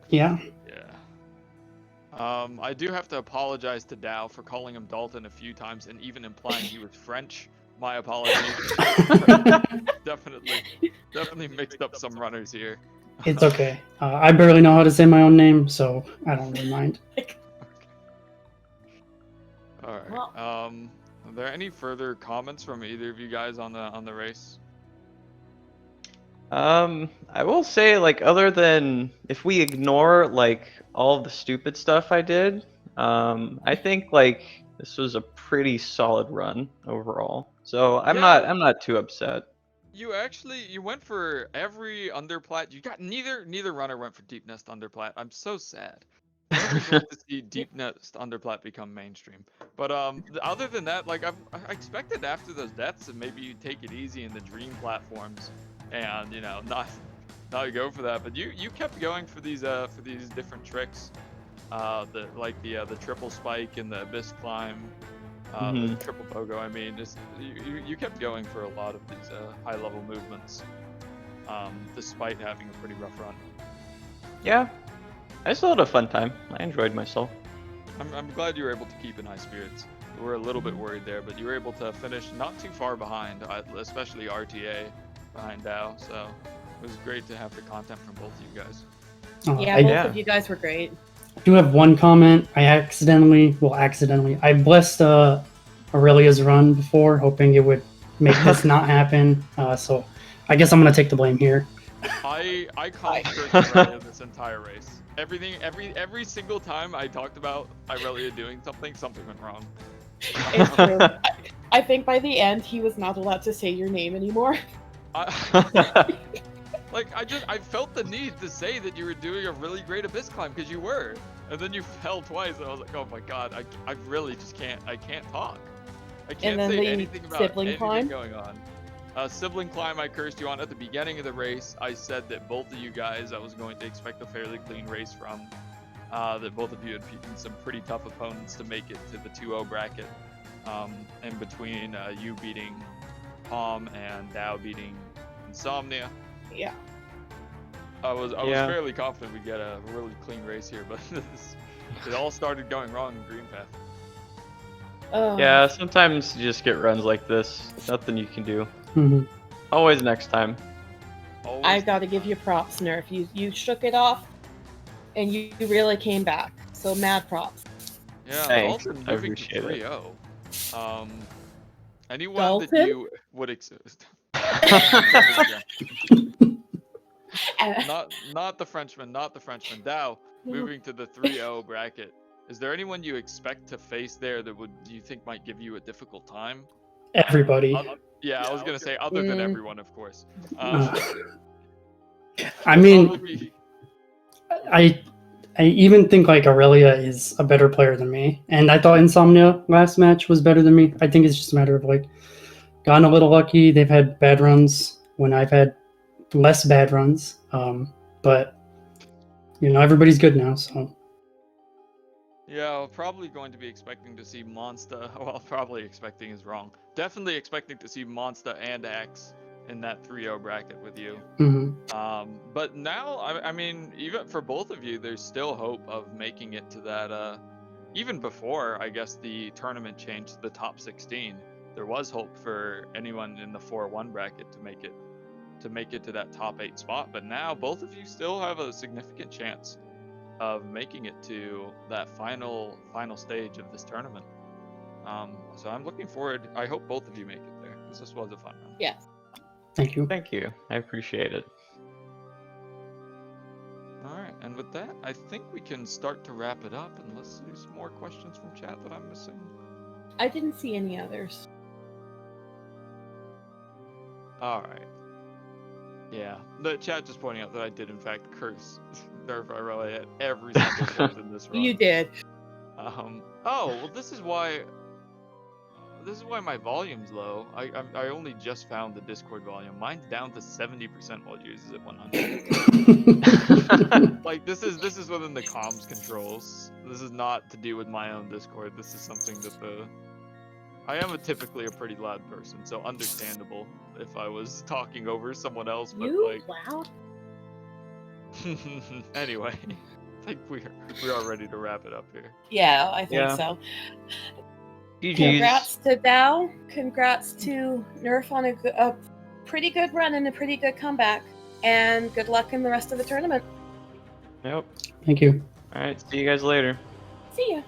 Yeah. Yeah. I do have to apologize to Dao for calling him Dalton a few times and even implying he was French. My apologies. Definitely mixed up some runners here. It's okay. I barely know how to say my own name, so I don't really mind. All right. Well- Are there any further comments from either of you guys on the race? I will say, like, other than if we ignore like all of the stupid stuff I did, I think like this was a pretty solid run overall. So I'm Yeah. not too upset. You went for every underplat. You got neither runner went for deep nest underplat. I'm so sad. When are we going to see deep nest underplat become mainstream? But other than that, like I expected after those deaths that maybe you take it easy in the dream platforms, and not go for that. But you kept going for these different tricks, the triple spike and the abyss climb. The triple pogo. I mean, just you kept going for a lot of these high level movements, despite having a pretty rough run. Yeah, I still had a fun time. I enjoyed myself. I'm glad you were able to keep in high spirits. We were a little bit worried there, but you were able to finish not too far behind, especially RTA behind Dao. So it was great to have the content from both of you guys. Yeah, I both of you guys were great. do have one comment. I blessed Aurelia's run before, hoping it would make this not happen. So I guess I'm gonna take the blame here. I cursed Irelia this entire race. Every single time I talked about Irelia doing something went wrong. It's true. I think by the end he was not allowed to say your name anymore. I felt the need to say that you were doing a really great abyss climb because you were, and then you fell twice. And I was like, oh my god, I really just can't. I can't talk. I can't then say the anything about sibling anything climb? going on. Sibling climb, I cursed you on at the beginning of the race. I said that both of you guys, I was going to expect a fairly clean race from. That both of you had beaten some pretty tough opponents to make it to the 2-0 bracket. In between you beating Palm and Dao beating Insomnia. Yeah. I was fairly confident we'd get a really clean race here, but it all started going wrong in Green Path. Yeah, sometimes you just get runs like this. Nothing you can do. Mhm. Always next time. I gotta give you props, Nerf. You shook it off, and you really came back. So mad props. Yeah, Thanks. Dalton I moving to appreciate it. 3-0. Anyone that Dalton? you would not the Frenchman, Dao moving to the 3-0 bracket. Is there anyone you expect to face there that you think might give you a difficult time? Everybody. Yeah, I was gonna say other than everyone, of course. I mean, I even think like Aurelia is a better player than me, and I thought Insomnia last match was better than me. I think it's just a matter of like gotten a little lucky. They've had bad runs when I've had less bad runs, but everybody's good now. So yeah, probably going to be expecting to see Monsta. Well, probably expecting is wrong. Definitely expecting to see Monsta and X in that 3-0 bracket with you. But now, I mean, even for both of you, there's still hope of making it to that. Even before, I guess, the tournament changed to the top 16, there was hope for anyone in the 4-1 bracket to make it to that top 8 spot. But now, both of you still have a significant chance of making it to that final stage of this tournament. So I'm looking forward. I hope both of you make it there, because this was a fun run. Yes. thank you. Thank you. I appreciate it. All right, and with that, I think we can start to wrap it up, unless there's more questions from chat that I'm missing. I didn't see any others. All right. Yeah, the chat just pointing out that I did in fact curse Nerf Irelia at every single point in this run. You did. Oh, well, this is why my volume's low. I only just found the Discord volume. Mine's down to 70% while yours is at 100. Like this is within the comms controls. This is not to do with my own Discord. This is something that I am typically a pretty loud person, so understandable if I was talking over someone else. But You like, loud? anyway, I think we are ready to wrap it up here. Yeah, I think Yeah. so. GG's. Congrats to Dow. Congrats to Nerf on a pretty good run and a pretty good comeback. And good luck in the rest of the tournament. Yep. Thank you. All right. See you guys later. See ya.